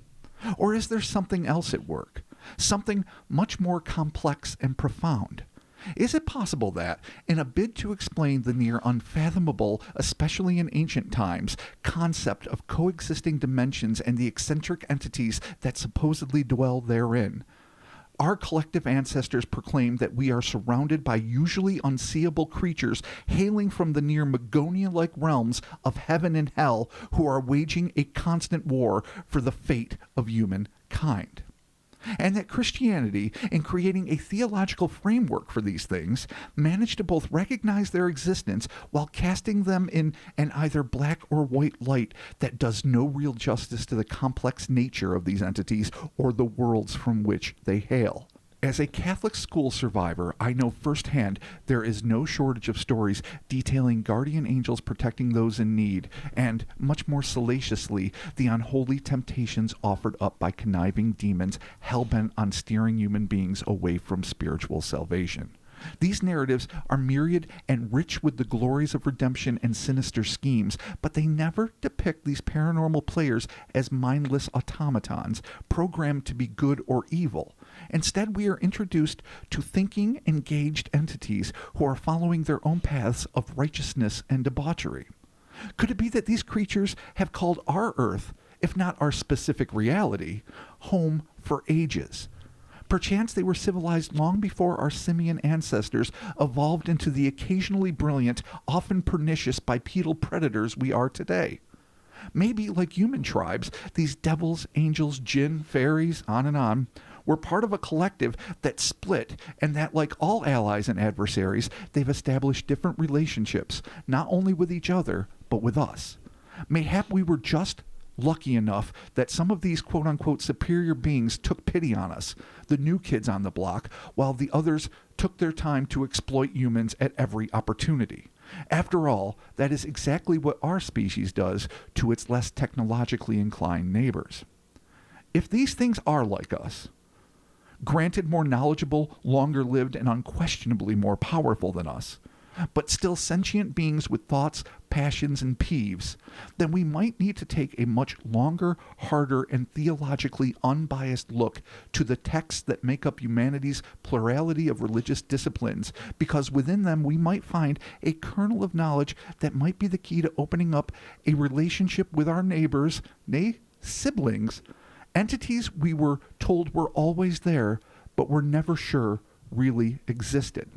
Or is there something else at work? Something much more complex and profound? Is it possible that, in a bid to explain the near unfathomable, especially in ancient times, concept of coexisting dimensions and the eccentric entities that supposedly dwell therein, our collective ancestors proclaimed that we are surrounded by usually unseeable creatures hailing from the near Magonia-like realms of heaven and hell who are waging a constant war for the fate of humankind? And that Christianity, in creating a theological framework for these things, managed to both recognize their existence while casting them in an either black or white light that does no real justice to the complex nature of these entities or the worlds from which they hail. As a Catholic school survivor, I know firsthand there is no shortage of stories detailing guardian angels protecting those in need, and, much more salaciously, the unholy temptations offered up by conniving demons hell-bent on steering human beings away from spiritual salvation. These narratives are myriad and rich with the glories of redemption and sinister schemes, but they never depict these paranormal players as mindless automatons, programmed to be good or evil. Instead, we are introduced to thinking, engaged entities who are following their own paths of righteousness and debauchery. Could it be that these creatures have called our Earth, if not our specific reality, home for ages? Perchance they were civilized long before our simian ancestors evolved into the occasionally brilliant, often pernicious bipedal predators we are today. Maybe, like human tribes, these devils, angels, jinn, fairies, on and on, were part of a collective that split, and that, like all allies and adversaries, they've established different relationships, not only with each other, but with us. Mayhap we were just lucky enough that some of these quote-unquote superior beings took pity on us, the new kids on the block, while the others took their time to exploit humans at every opportunity. After all, that is exactly what our species does to its less technologically inclined neighbors. If these things are like us, granted more knowledgeable, longer-lived, and unquestionably more powerful than us, but still sentient beings with thoughts, passions, and peeves, then we might need to take a much longer, harder, and theologically unbiased look to the texts that make up humanity's plurality of religious disciplines, because within them we might find a kernel of knowledge that might be the key to opening up a relationship with our neighbors, nay, siblings, entities we were told were always there, but were never sure really existed.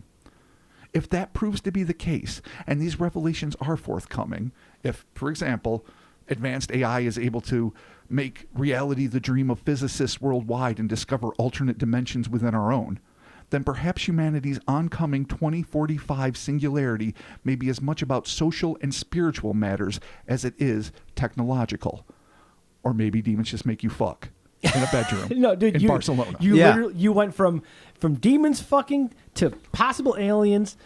If that proves to be the case, and these revelations are forthcoming, if, for example, advanced AI is able to make reality the dream of physicists worldwide and discover alternate dimensions within our own, then perhaps humanity's oncoming 2045 singularity may be as much about social and spiritual matters as it is technological. Or maybe demons just make you fuck in a bedroom No, dude, in Barcelona. You went from demons fucking to possible aliens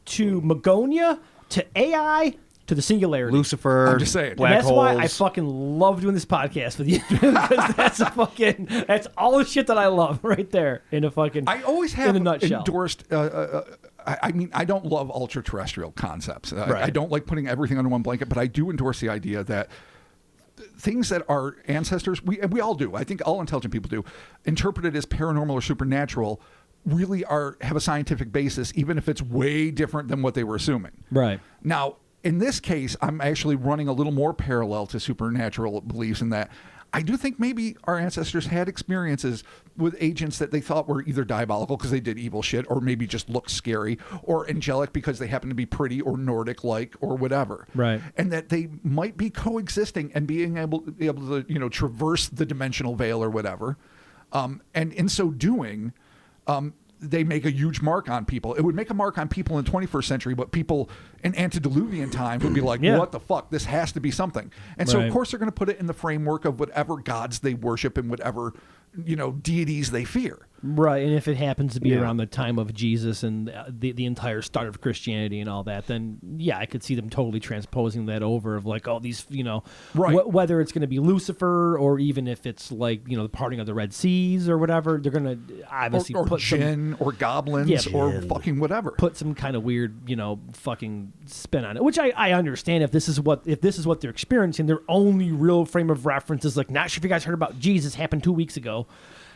to Magonia to AI to the singularity. Lucifer, I'm just saying. black And that's holes. why I fucking love doing this podcast with you because that's all the shit that I love right there in a fucking. I always have in a nutshell. endorsed. I mean, I don't love ultra-terrestrial concepts. Right. I don't like putting everything under one blanket, but I do endorse the idea that things that our ancestors, we all do, I think all intelligent people do, interpreted as paranormal or supernatural, really have a scientific basis, even if it's way different than what they were assuming. Right. Now, in this case, I'm actually running a little more parallel to supernatural beliefs in that I do think maybe our ancestors had experiences with agents that they thought were either diabolical because they did evil shit, or maybe just looked scary, or angelic because they happen to be pretty or Nordic-like or whatever. Right. And that they might be coexisting and being able to, traverse the dimensional veil or whatever. And in so doing, they make a huge mark on people. It would make a mark on people in the 21st century, but people in antediluvian times would be like, Yeah. what the fuck? This has to be something. And so, Right. of course, they're going to put it in the framework of whatever gods they worship and whatever, deities they fear. Right, and if it happens to be Yeah. around the time of Jesus and the entire start of Christianity and all that, then yeah, I could see them totally transposing that over of like all these, Right. whether it's going to be Lucifer or even if it's like the parting of the Red Seas or whatever, they're going to obviously Or put jinn or goblins Yeah, or fucking whatever. put some kind of weird, fucking spin on it. Which I understand if this is what they're experiencing. Their only real frame of reference is like, not sure if you guys heard about Jesus, happened 2 weeks ago.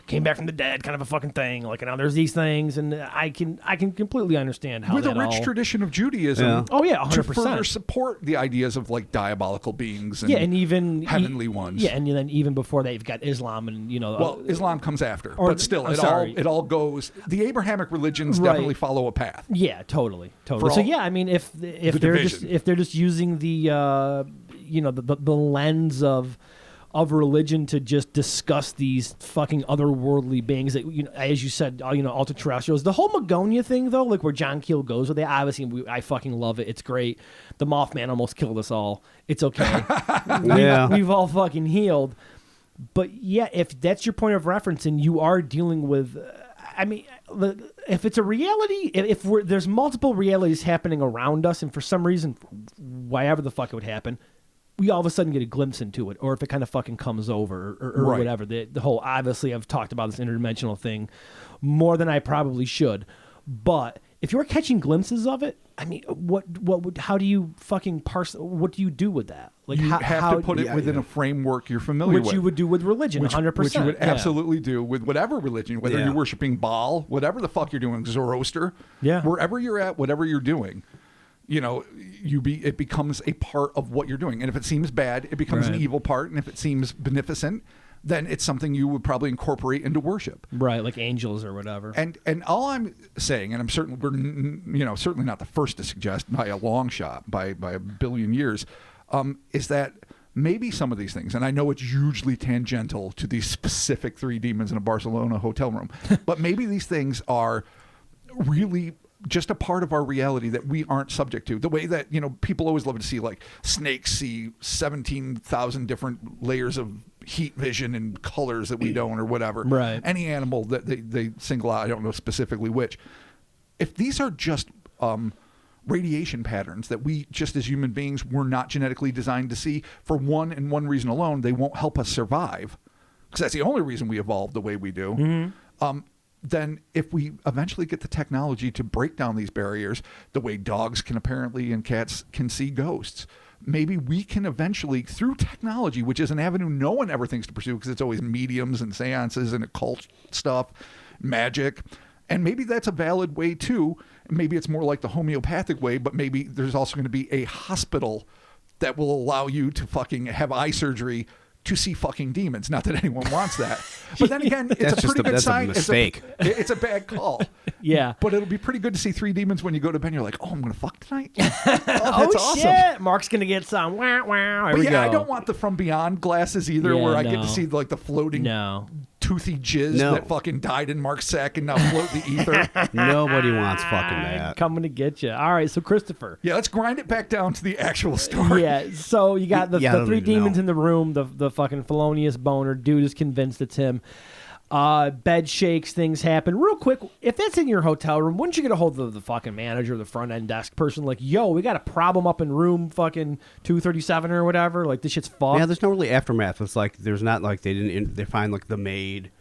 Came back from the dead, kind of a fucking thing. Like, now there's these things, and I can completely understand how With a that rich all... tradition of Judaism. Yeah. Oh, yeah, To 100%. further support the ideas of like diabolical beings and, Yeah, and even heavenly ones. Yeah, and then even before that, you've got Islam and Well, Islam comes after, or- but still, I'm it sorry. all goes. The Abrahamic religions Right. definitely follow a path. Yeah, totally. For So all yeah, I mean, if they're division. just using the the lens of religion to just discuss these fucking otherworldly beings that as you said, ultra terrestrials. The whole Magonia thing though, like where John Keel goes with it, obviously I fucking love it. It's great. The Mothman almost killed us all. It's okay. Yeah. We've all fucking healed. But yeah, if that's your point of reference and you are dealing with, if it's a reality, if there's multiple realities happening around us, and for some reason, whatever the fuck it would happen, we all of a sudden get a glimpse into it, or if it kind of fucking comes over, or Right. whatever. The whole, obviously, I've talked about this interdimensional thing more than I probably should, but if you're catching glimpses of it, I mean, how do you fucking parse? What do you do with that? Like, You how have to put it within a framework you're familiar which with. you would do with religion, 100%. Which you would yeah. absolutely do with whatever religion, whether Yeah. you're worshiping Baal, whatever the fuck you're doing, Zoroaster, Yeah. wherever you're at, whatever you're doing, it becomes a part of what you're doing. And if it seems bad, it becomes an Right. evil part. And if it seems beneficent, then it's something you would probably incorporate into worship. Right, like angels or whatever. And all I'm saying, and I'm certain we're certainly not the first to suggest by a long shot, by a billion years, is that maybe some of these things, and I know it's hugely tangential to these specific three demons in a Barcelona hotel room, but maybe these things are really just a part of our reality that we aren't subject to. The way that, people always love to see like snakes see 17,000 different layers of heat vision and colors that we don't, or whatever. Right. Any animal that they single out, I don't know specifically which. If these are just radiation patterns that we, just as human beings, were not genetically designed to see, for one and one reason alone, they won't help us survive, because that's the only reason we evolved the way we do. Mm-hmm. Then if we eventually get the technology to break down these barriers, the way dogs can apparently and cats can see ghosts, maybe we can eventually, through technology, which is an avenue no one ever thinks to pursue because it's always mediums and seances and occult stuff, magic, and maybe that's a valid way too. Maybe it's more like the homeopathic way, but maybe there's also going to be a hospital that will allow you to fucking have eye surgery to see fucking demons. Not that anyone wants that. But then again, it's That's a pretty good that's sign. a mistake. It's a bad call. Yeah. But it'll be pretty good to see three demons when you go to bed. You're like, oh, I'm going to fuck tonight. That's awesome. Shit. Mark's going to get some. Wow, wow. Here But we yeah, go. I don't want the From Beyond glasses either, Yeah, where I get no. to see like the floating No. toothy jizz No. that fucking died in Mark's sack and now float the ether. Nobody wants fucking that. Coming to get you. All right, so Christopher. Yeah, let's grind it back down to the actual story. Yeah, so you got the Yeah, I don't three even demons know. in the room, the fucking felonious boner. Dude is convinced it's him. Bed shakes, things happen. Real quick, if that's in your hotel room, wouldn't you get a hold of the fucking manager, the front end desk person? Like, yo, we got a problem up in room fucking 237 or whatever. Like, this shit's fucked. Yeah, there's no really aftermath. It's like there's not like they find like the maid.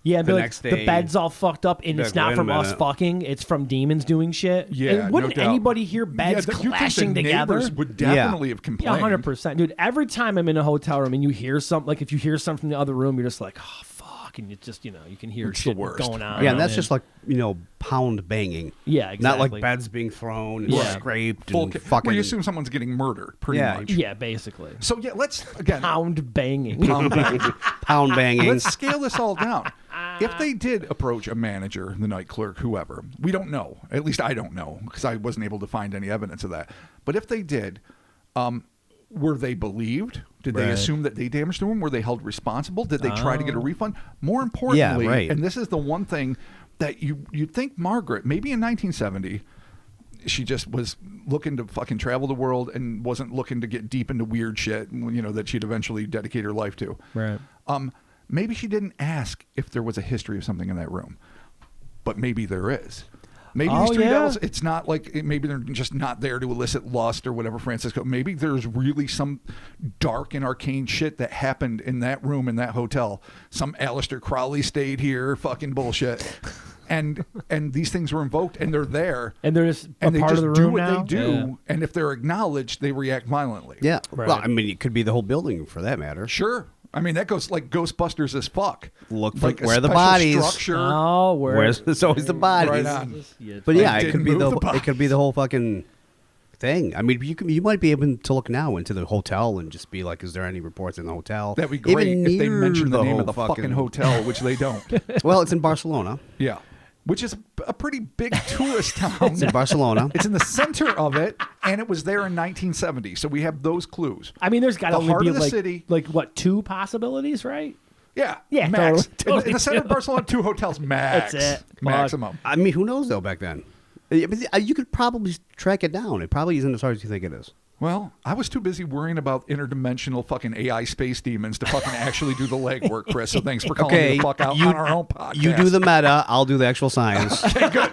Yeah, the like, next day, the bed's all fucked up, and it's not from us fucking. It's from demons doing shit. Yeah, and wouldn't no doubt. anybody hear beds clashing together? Neighbors would definitely have complained. 100%, dude. Every time I'm in a hotel room and you hear something, like if you hear something from the other room, you're just like, oh fuck, and you just you can hear It's shit the worst. going on. Yeah, and that's just like pound banging. Yeah, exactly. Not like beds being thrown and scraped and fucking. Well, you assume someone's getting murdered, pretty much. Yeah, basically. So yeah, let's again Pound banging. Pound banging. Let's scale this all down. If they did approach a manager, the night clerk, whoever, we don't know. At least I don't know because I wasn't able to find any evidence of that. But if they did, were they believed? Did they assume that they damaged the room? Were they held responsible? Did they try to get a refund? More importantly, and this is the one thing that you'd think Margaret, maybe in 1970, she just was looking to fucking travel the world and wasn't looking to get deep into weird shit, that she'd eventually dedicate her life to. Right. Maybe she didn't ask if there was a history of something in that room, but maybe there is. Maybe these three devils, it's not like, maybe they're just not there to elicit lust or whatever, Francisco. Maybe there's really some dark and arcane shit that happened in that room in that hotel. Some Aleister Crowley stayed here, fucking bullshit. And these things were invoked, and they're there. And they're just and they part just of the do room what now? they do. Yeah. And if they're acknowledged, they react violently. Yeah. Right. Well, I mean, it could be the whole building for that matter. Sure. I mean, that goes like Ghostbusters as fuck. Look like where a the special bodies. structure. Oh, Where's there's always the bodies. Right on. But yeah, They it could didn't be move the it could be the whole fucking thing. I mean, you might be able to look now into the hotel and just be like, is there any reports in the hotel? That'd be great Even if they near mentioned the name of the whole fucking hotel, which they don't. Well, it's in Barcelona. Yeah. Which is a pretty big tourist town. It's in Barcelona. It's in the center of it, and it was there in 1970. So we have those clues. I mean, there's got to The only heart be of the like, city. like what, 2 possibilities, right? Yeah. Yeah, Max. totally. In the center of Barcelona, 2 hotels max. That's it. Maximum. I mean, who knows though? Back then, I mean, you could probably track it down. It probably isn't as hard as you think it is. Well, I was too busy worrying about interdimensional fucking AI space demons to fucking actually do the legwork, Chris. So thanks for calling me the fuck out on our own podcast. You do the meta. I'll do the actual science. Okay, good.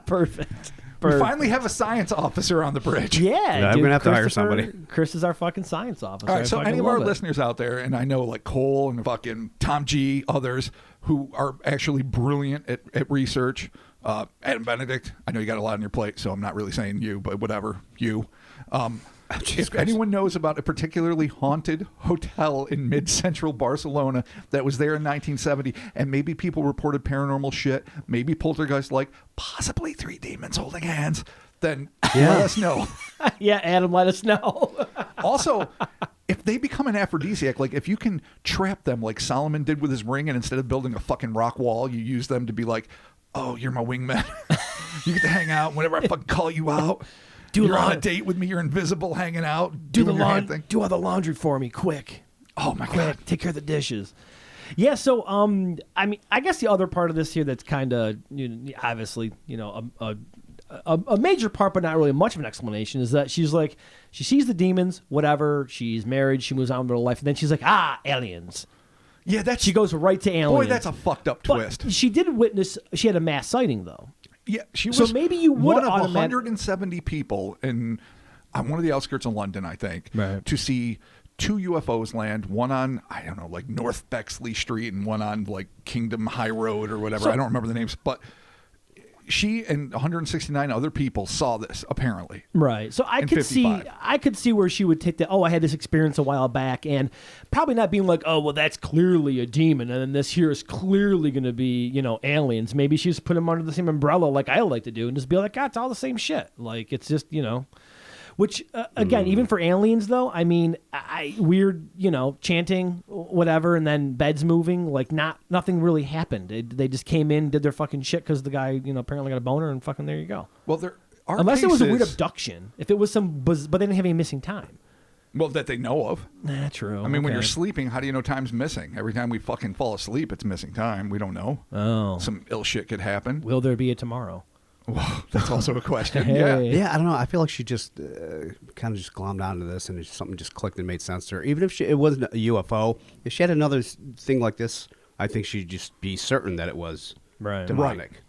Perfect. We finally have a science officer on the bridge. Yeah, I'm dude, gonna have to hire Christopher- somebody. Chris is our fucking science officer. All right, I so fucking any of our love it. listeners out there, and I know like Cole and fucking Tom G, others who are actually brilliant at research. Adam Benedict, I know you got a lot on your plate, so I'm not really saying you, but whatever, you. If anyone knows about a particularly haunted hotel in mid-central Barcelona that was there in 1970, and maybe people reported paranormal shit, maybe poltergeist, like possibly 3 demons holding hands, then let us know. Yeah, Adam, let us know. Also, if they become an aphrodisiac, like if you can trap them like Solomon did with his ring, and instead of building a fucking rock wall, you use them to be like, oh, you're my wingman. You get to hang out whenever I fucking call you out. You're on a date with me. You're invisible, hanging out. Do doing your hand thing. Do all the laundry for me, quick. Oh my Quick, god. take care of the dishes. Yeah, so I mean, I guess the other part of this here that's kind of obviously a major part, but not really much of an explanation, is that she's like, she sees the demons, whatever. She's married, she moves on with her life, and then she's like, aliens. Yeah, that's She goes right to aliens. boy. That's a fucked up But twist. she did witness. She had a mass sighting though. Yeah, she was. So maybe you would one of automatic- 170 people in one of the outskirts of London, I think, Right. to see 2 UFOs land. One on like North Bexley Street, and one on like Kingdom High Road or whatever. So- I don't remember the names, but she and 169 other people saw this apparently. Right. So I In could 55. see where she would take that, I had this experience a while back, and probably not being like, oh, well, that's clearly a demon, and then this here is clearly going to be, aliens. Maybe she just put them under the same umbrella like I like to do and just be like, God, it's all the same shit. Like, it's just, Which, again, even for aliens, though, I mean, weird, chanting, whatever, and then beds moving, like, nothing really happened. They just came in, did their fucking shit because the guy, apparently got a boner, and fucking there you go. Well, there are Unless it was a weird cases- abduction. If it was but they didn't have any missing time. Well, that they know of. Nah, true. I mean, when Okay. you're sleeping, how do you know time's missing? Every time we fucking fall asleep, it's missing time. We don't know. Oh. Some ill shit could happen. Will there be a tomorrow? Well, that's also a question. Hey. Yeah. Yeah, I don't know. I feel like she just kind of just glommed onto this, and something just clicked and made sense to her. Even if it wasn't a UFO, if she had another thing like this I think she'd just be certain that it was demonic.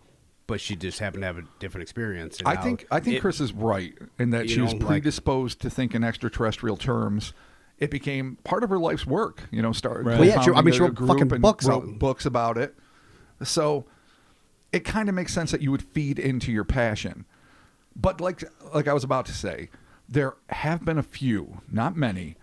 But she just happened to have a different experience. And I think Chris is right in that she was predisposed to think in extraterrestrial terms. It became part of her life's work, started. Well, yeah, true. I mean, she wrote fucking books about it. So it kind of makes sense that you would feed into your passion. But like I was about to say, there have been a few, not many,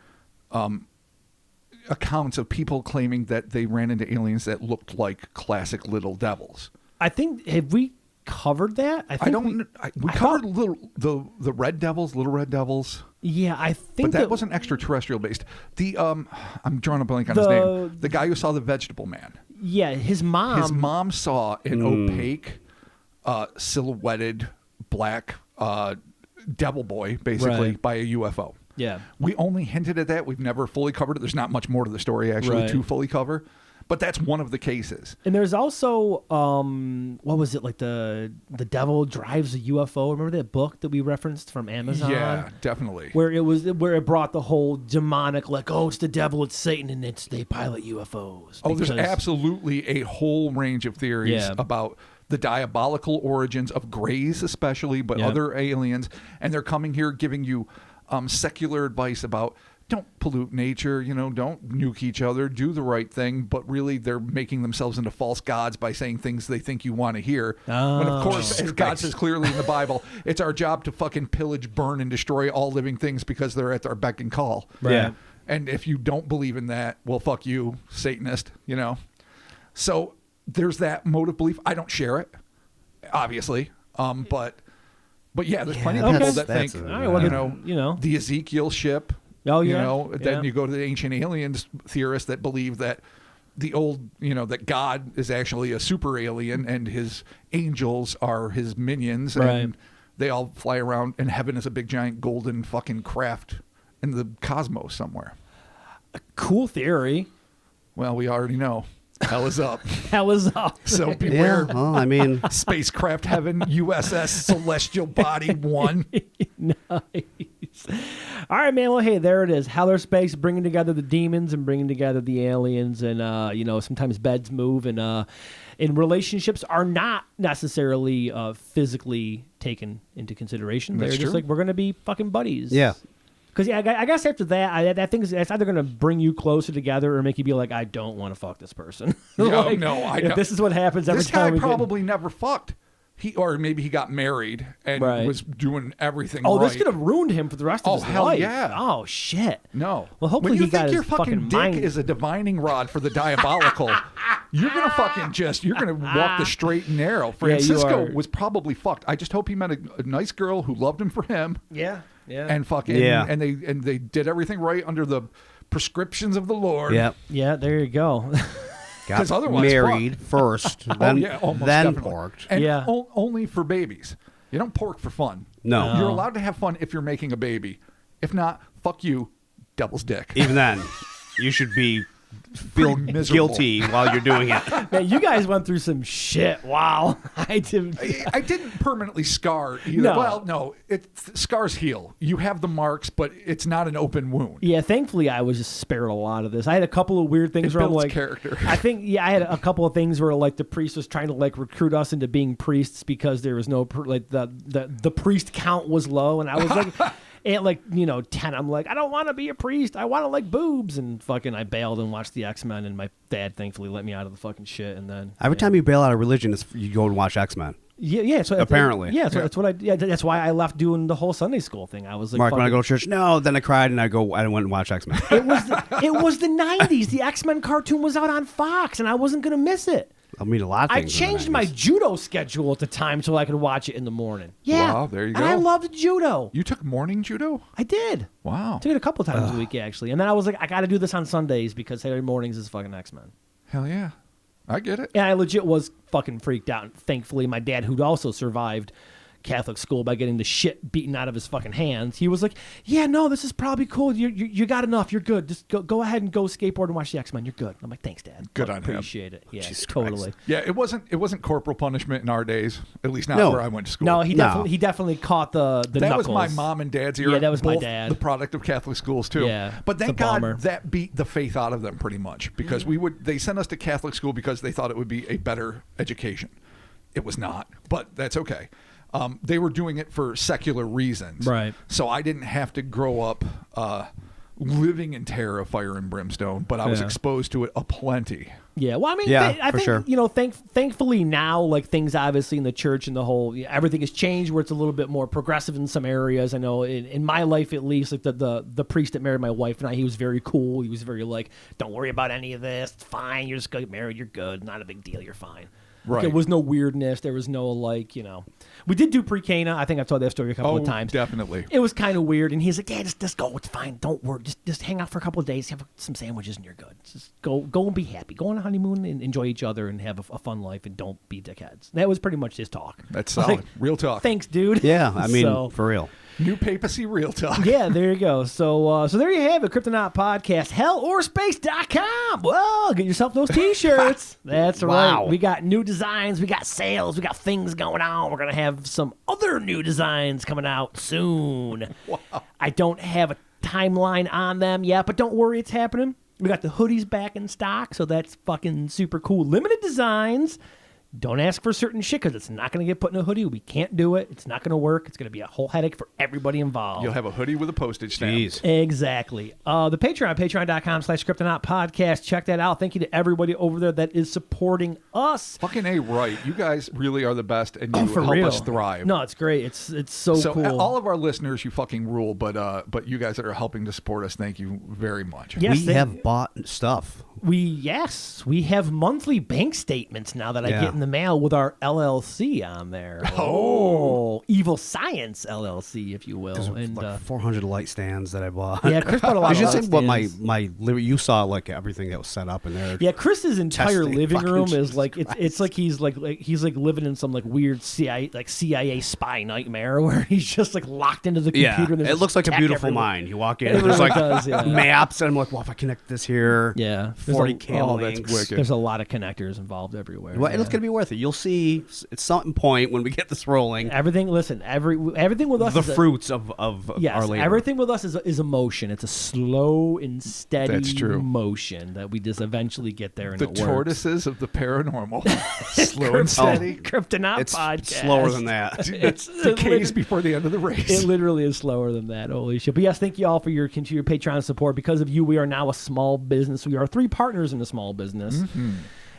accounts of people claiming that they ran into aliens that looked like classic little devils. I think, have we covered that? We covered the red devils, little red devils. Yeah, I think. But that wasn't extraterrestrial based. I'm drawing a blank on his name. The guy who saw the vegetable man. Yeah, his mom. His mom saw an opaque, silhouetted black devil boy, basically, by a UFO. Yeah. We only hinted at that. We've never fully covered it. There's not much more to the story, actually, to fully cover. But that's one of the cases. And there's also, what was it, like the devil drives a UFO? Remember that book that we referenced from Amazon? Yeah, definitely. Where it brought the whole demonic, like, oh, it's the devil, it's Satan, and they pilot UFOs. Oh, there's absolutely a whole range of theories about the diabolical origins of Greys especially, but other aliens. And they're coming here giving you secular advice about don't pollute nature, don't nuke each other, do the right thing. But really, they're making themselves into false gods by saying things they think you want to hear. When, of course, as God says clearly in the Bible, it's our job to fucking pillage, burn, and destroy all living things because they're at our beck and call. Right. Yeah. And if you don't believe in that, well, fuck you, Satanist, So there's that mode of belief. I don't share it, obviously. But yeah, there's plenty of people that think, the Ezekiel ship. Oh, yeah. Then you go to the ancient aliens theorists that believe that the old, that God is actually a super alien and his angels are his minions. And they all fly around and heaven is a big giant golden fucking craft in the cosmos somewhere. A cool theory. Well, we already know. Hell is up. Hell is up. So beware. Yeah, well, I mean, spacecraft heaven, USS Celestial Body 1. Nice. All right, man. Well, hey, there it is. Heller Space bringing together the demons and bringing together the aliens, and sometimes beds move, and relationships are not necessarily physically taken into consideration. That's They're just true. like, we're gonna be fucking buddies. Yeah. Because I guess after that, I think it's either going to bring you closer together or make you be like, I don't want to fuck this person. No, if this is what happens every time. This guy probably never fucked. Or maybe he got married and was doing everything right. This could have ruined him for the rest of his hell life. Yeah. Oh, shit. No. Well, hopefully when you he got think your his fucking dick is a divining rod for the diabolical, you're going to walk the straight and narrow. Francisco was probably fucked. I just hope he met a nice girl who loved him for him. Yeah. Yeah. And and they did everything right under the prescriptions of the Lord. Yeah. Yeah, there you go. Because otherwise, married first, then porked. And only for babies. You don't pork for fun. No. You're allowed to have fun if you're making a baby. If not, fuck you, devil's dick. Even then, you should feel guilty while you're doing it. Man, you guys went through some shit. Wow. I didn't permanently scar either. No. Well, no. Scars heal. You have the marks, but it's not an open wound. Yeah, thankfully I was just spared a lot of this. I had a couple of weird things where I'm like, character. I think, I had a couple of things where like the priest was trying to like recruit us into being priests because there was no, the priest count was low. And I was like, at 10, I'm like, I don't want to be a priest. I want to like boobs. And fucking I bailed and watched the X-Men, and my dad thankfully let me out of the fucking shit. And then every time you bail out of religion, you go and watch X-Men. Yeah. So apparently, that's what I. Yeah, that's why I left doing the whole Sunday school thing. I was like, Mark, when I go to church, no. Then I cried and I went and watched X-Men. It was the 90s. The X-Men cartoon was out on Fox, and I wasn't gonna miss it. I mean, a lot of things. I changed my judo schedule at the time so I could watch it in the morning. Yeah. Wow, there you go. And I loved judo. You took morning judo? I did. Wow. I took it a couple times a week, actually. And then I was like, I got to do this on Sundays because Saturday mornings is fucking X-Men. Hell yeah. I get it. And I legit was fucking freaked out. Thankfully, my dad, who'd also survived Catholic school by getting the shit beaten out of his fucking hands. He was like, yeah, no, this is probably cool. You got enough. You're good. Just go ahead and go skateboard and watch the X-Men. You're good. I'm like, thanks, Dad. Good on him. Appreciate it. Yeah, Jesus totally. Christ. Yeah, it wasn't corporal punishment in our days, at least not No. where I went to school. No, he definitely caught the that knuckles. was my mom and dad's era. Yeah, that was my both dad. The product of Catholic schools too. Yeah, but it's a thank bummer. God that beat the faith out of them pretty much because they sent us to Catholic school because they thought it would be a better education. It was not, but that's okay. They were doing it for secular reasons, Right. So I didn't have to grow up living in terror of fire and brimstone, but I was exposed to it aplenty. Yeah, well, I mean, Yeah, I for think sure. thankfully now, like things obviously in the church and the whole everything has changed where it's a little bit more progressive in some areas. I know in my life at least, like the priest that married my wife and I, he was very cool. He was very like, don't worry about any of this. It's fine. You're just gonna get married. You're good. Not a big deal. You're fine. Like, Right. there was no weirdness. There was no we did do pre-Cana. I think I've told that story a couple of times. Definitely. It was kind of weird, and he's like, "Yeah, just go. It's fine. Don't worry. Just hang out for a couple of days, have some sandwiches, and you're good. Just go and be happy. Go on a honeymoon and enjoy each other and have a fun life, and don't be dickheads." That was pretty much his talk. That's Like, solid. Real talk. Thanks, dude. Yeah, I mean, So- for real. New papacy real talk. yeah, there you go. So there you have it, Cryptonaut Podcast, hellorspace.com. Whoa, get yourself those t-shirts. That's Wow. right. We got new designs, we got sales, we got things going on. We're going to have some other new designs coming out soon. Wow. I don't have a timeline on them yet, but don't worry, it's happening. We got the hoodies back in stock, so that's fucking super cool. Limited designs. Don't ask for certain shit because it's not going to get put in a hoodie. We can't do it. It's not going to work. It's going to be a whole headache for everybody involved. You'll have a hoodie with a postage stamp. Jeez. Exactly. The Patreon, patreon.com/Cryptonaut Podcast. Check that out. Thank you to everybody over there that is supporting us. Fucking A right. You guys really are the best and you For help real. us thrive. No, it's great. It's so cool. all of our listeners, you fucking rule, but you guys that are helping to support us, thank you very much. Yes, We have bought stuff. we have monthly bank statements now that I Yeah. get in the mail with our LLC on there. Oh, Evil Science LLC, if you will. There's And like 400 light stands that I bought. yeah, Chris bought a lot I of should say light what stands. you saw like everything that was set up in there. Yeah, Chris's entire Testing living fucking room is Jesus like it's like he's living in some like weird CIA spy nightmare where he's just like locked into the computer. Yeah, and there's it just looks like a tech beautiful everywhere. mind. You walk in, It there's really like does, yeah. maps, and I'm like, well, if I connect this here, Yeah, 40 There's cam that's links. wicked. There's a lot of connectors involved everywhere. Well, yeah. it's gonna be worth it. You'll see at some point when we get this rolling Everything. Listen, everything with us. the is fruits of Yes, our labor. everything with us is a motion. It's a slow and steady That's true. motion that we just eventually get there. And The it works. tortoises of the paranormal. Slow and steady. Kryptonaut It's podcast. slower than that. It's Decays before the end of the race. It literally is slower than that. Holy shit. But yes, thank you all for your continued Patreon support. Because of you, we are now a small business. We are 3 partners in a small business. Mm-hmm.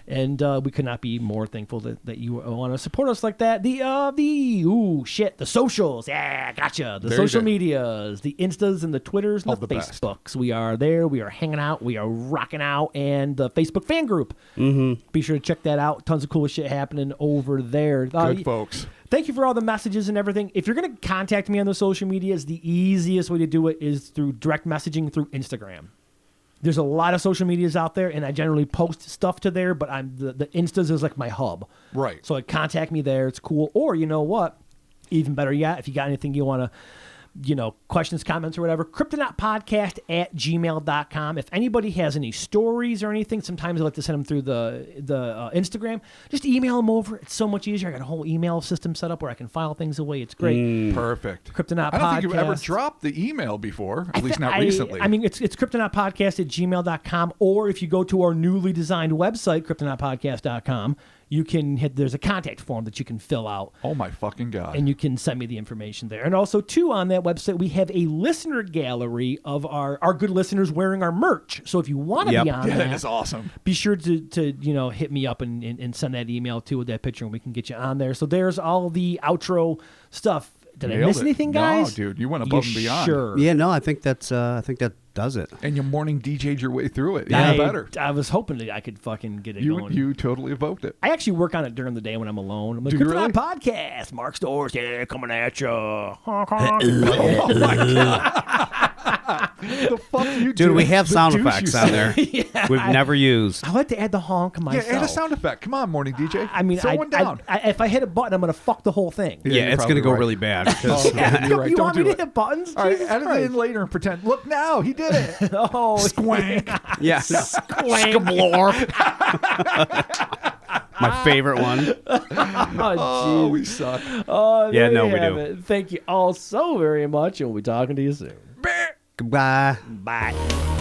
And we could not be more thankful that you want to support us like that. The socials. Yeah, gotcha. The There you social go. medias, the Instas and the Twitters and All the the best. Facebooks. We are there. We are hanging out. We are rocking out. And the Facebook fan group. Mm-hmm. Be sure to check that out. Tons of cool shit happening over there. Good folks. Thank you for all the messages and everything. If you're going to contact me on the social medias, the easiest way to do it is through direct messaging through Instagram. There's a lot of social medias out there, and I generally post stuff to there, but the Instas is like my hub. Right. So contact me there. It's cool. Or you know what? Even better yet, if you got anything you want to, questions, comments, or whatever, cryptonautpodcast@gmail.com. If anybody has any stories or anything, sometimes I like to send them through the Instagram. Just email them over. It's so much easier. I got a whole email system set up where I can file things away. It's great. Perfect. Cryptonaut I don't think you've ever Podcast. dropped the email before, at least not recently. I mean, it's cryptonautpodcast@gmail.com, or if you go to our newly designed website, cryptonautpodcast.com, you can there's a contact form that you can fill out. Oh my fucking God. And you can send me the information there. And also, too, on that website, we have a listener gallery of our good listeners wearing our merch. So if you want to Yep. be on Yeah, that that, is awesome. be sure to hit me up and send that email, too, with that picture, and we can get you on there. So there's all the outro stuff. Did I Nailed miss it. anything, guys? No, dude. You went above and beyond. Sure. Yeah, no, I think that does it. And you morning DJ'd your way through it. Yeah, better. I was hoping that I could fucking get it going. You totally evoked it. I actually work on it during the day when I'm alone. I'm like, Do you Cryptonaut really? Podcast, Mark Stores, yeah, coming at you. Oh my God. The fuck you Dude, do? we have The sound douche effects you on say. there. Yeah, We've never used. I like to add the honk myself. Yeah, add a sound effect. Come on, morning DJ. I mean, throw one down. if I hit a button, I'm gonna fuck the whole thing. Yeah, Yeah, you're it's going to probably go right. really bad. 'cause- Okay, you're right. You Don't want me do to it. hit buttons? All right, Jesus edit it Christ. in later and pretend. Look now, he did it. Oh, Squank. Yes. Skablor. My favorite one. Oh, jeez. we suck. Oh, Yeah, there no, you we have do. it. Thank you all so very much, and we'll be talking to you soon. Goodbye. Bye.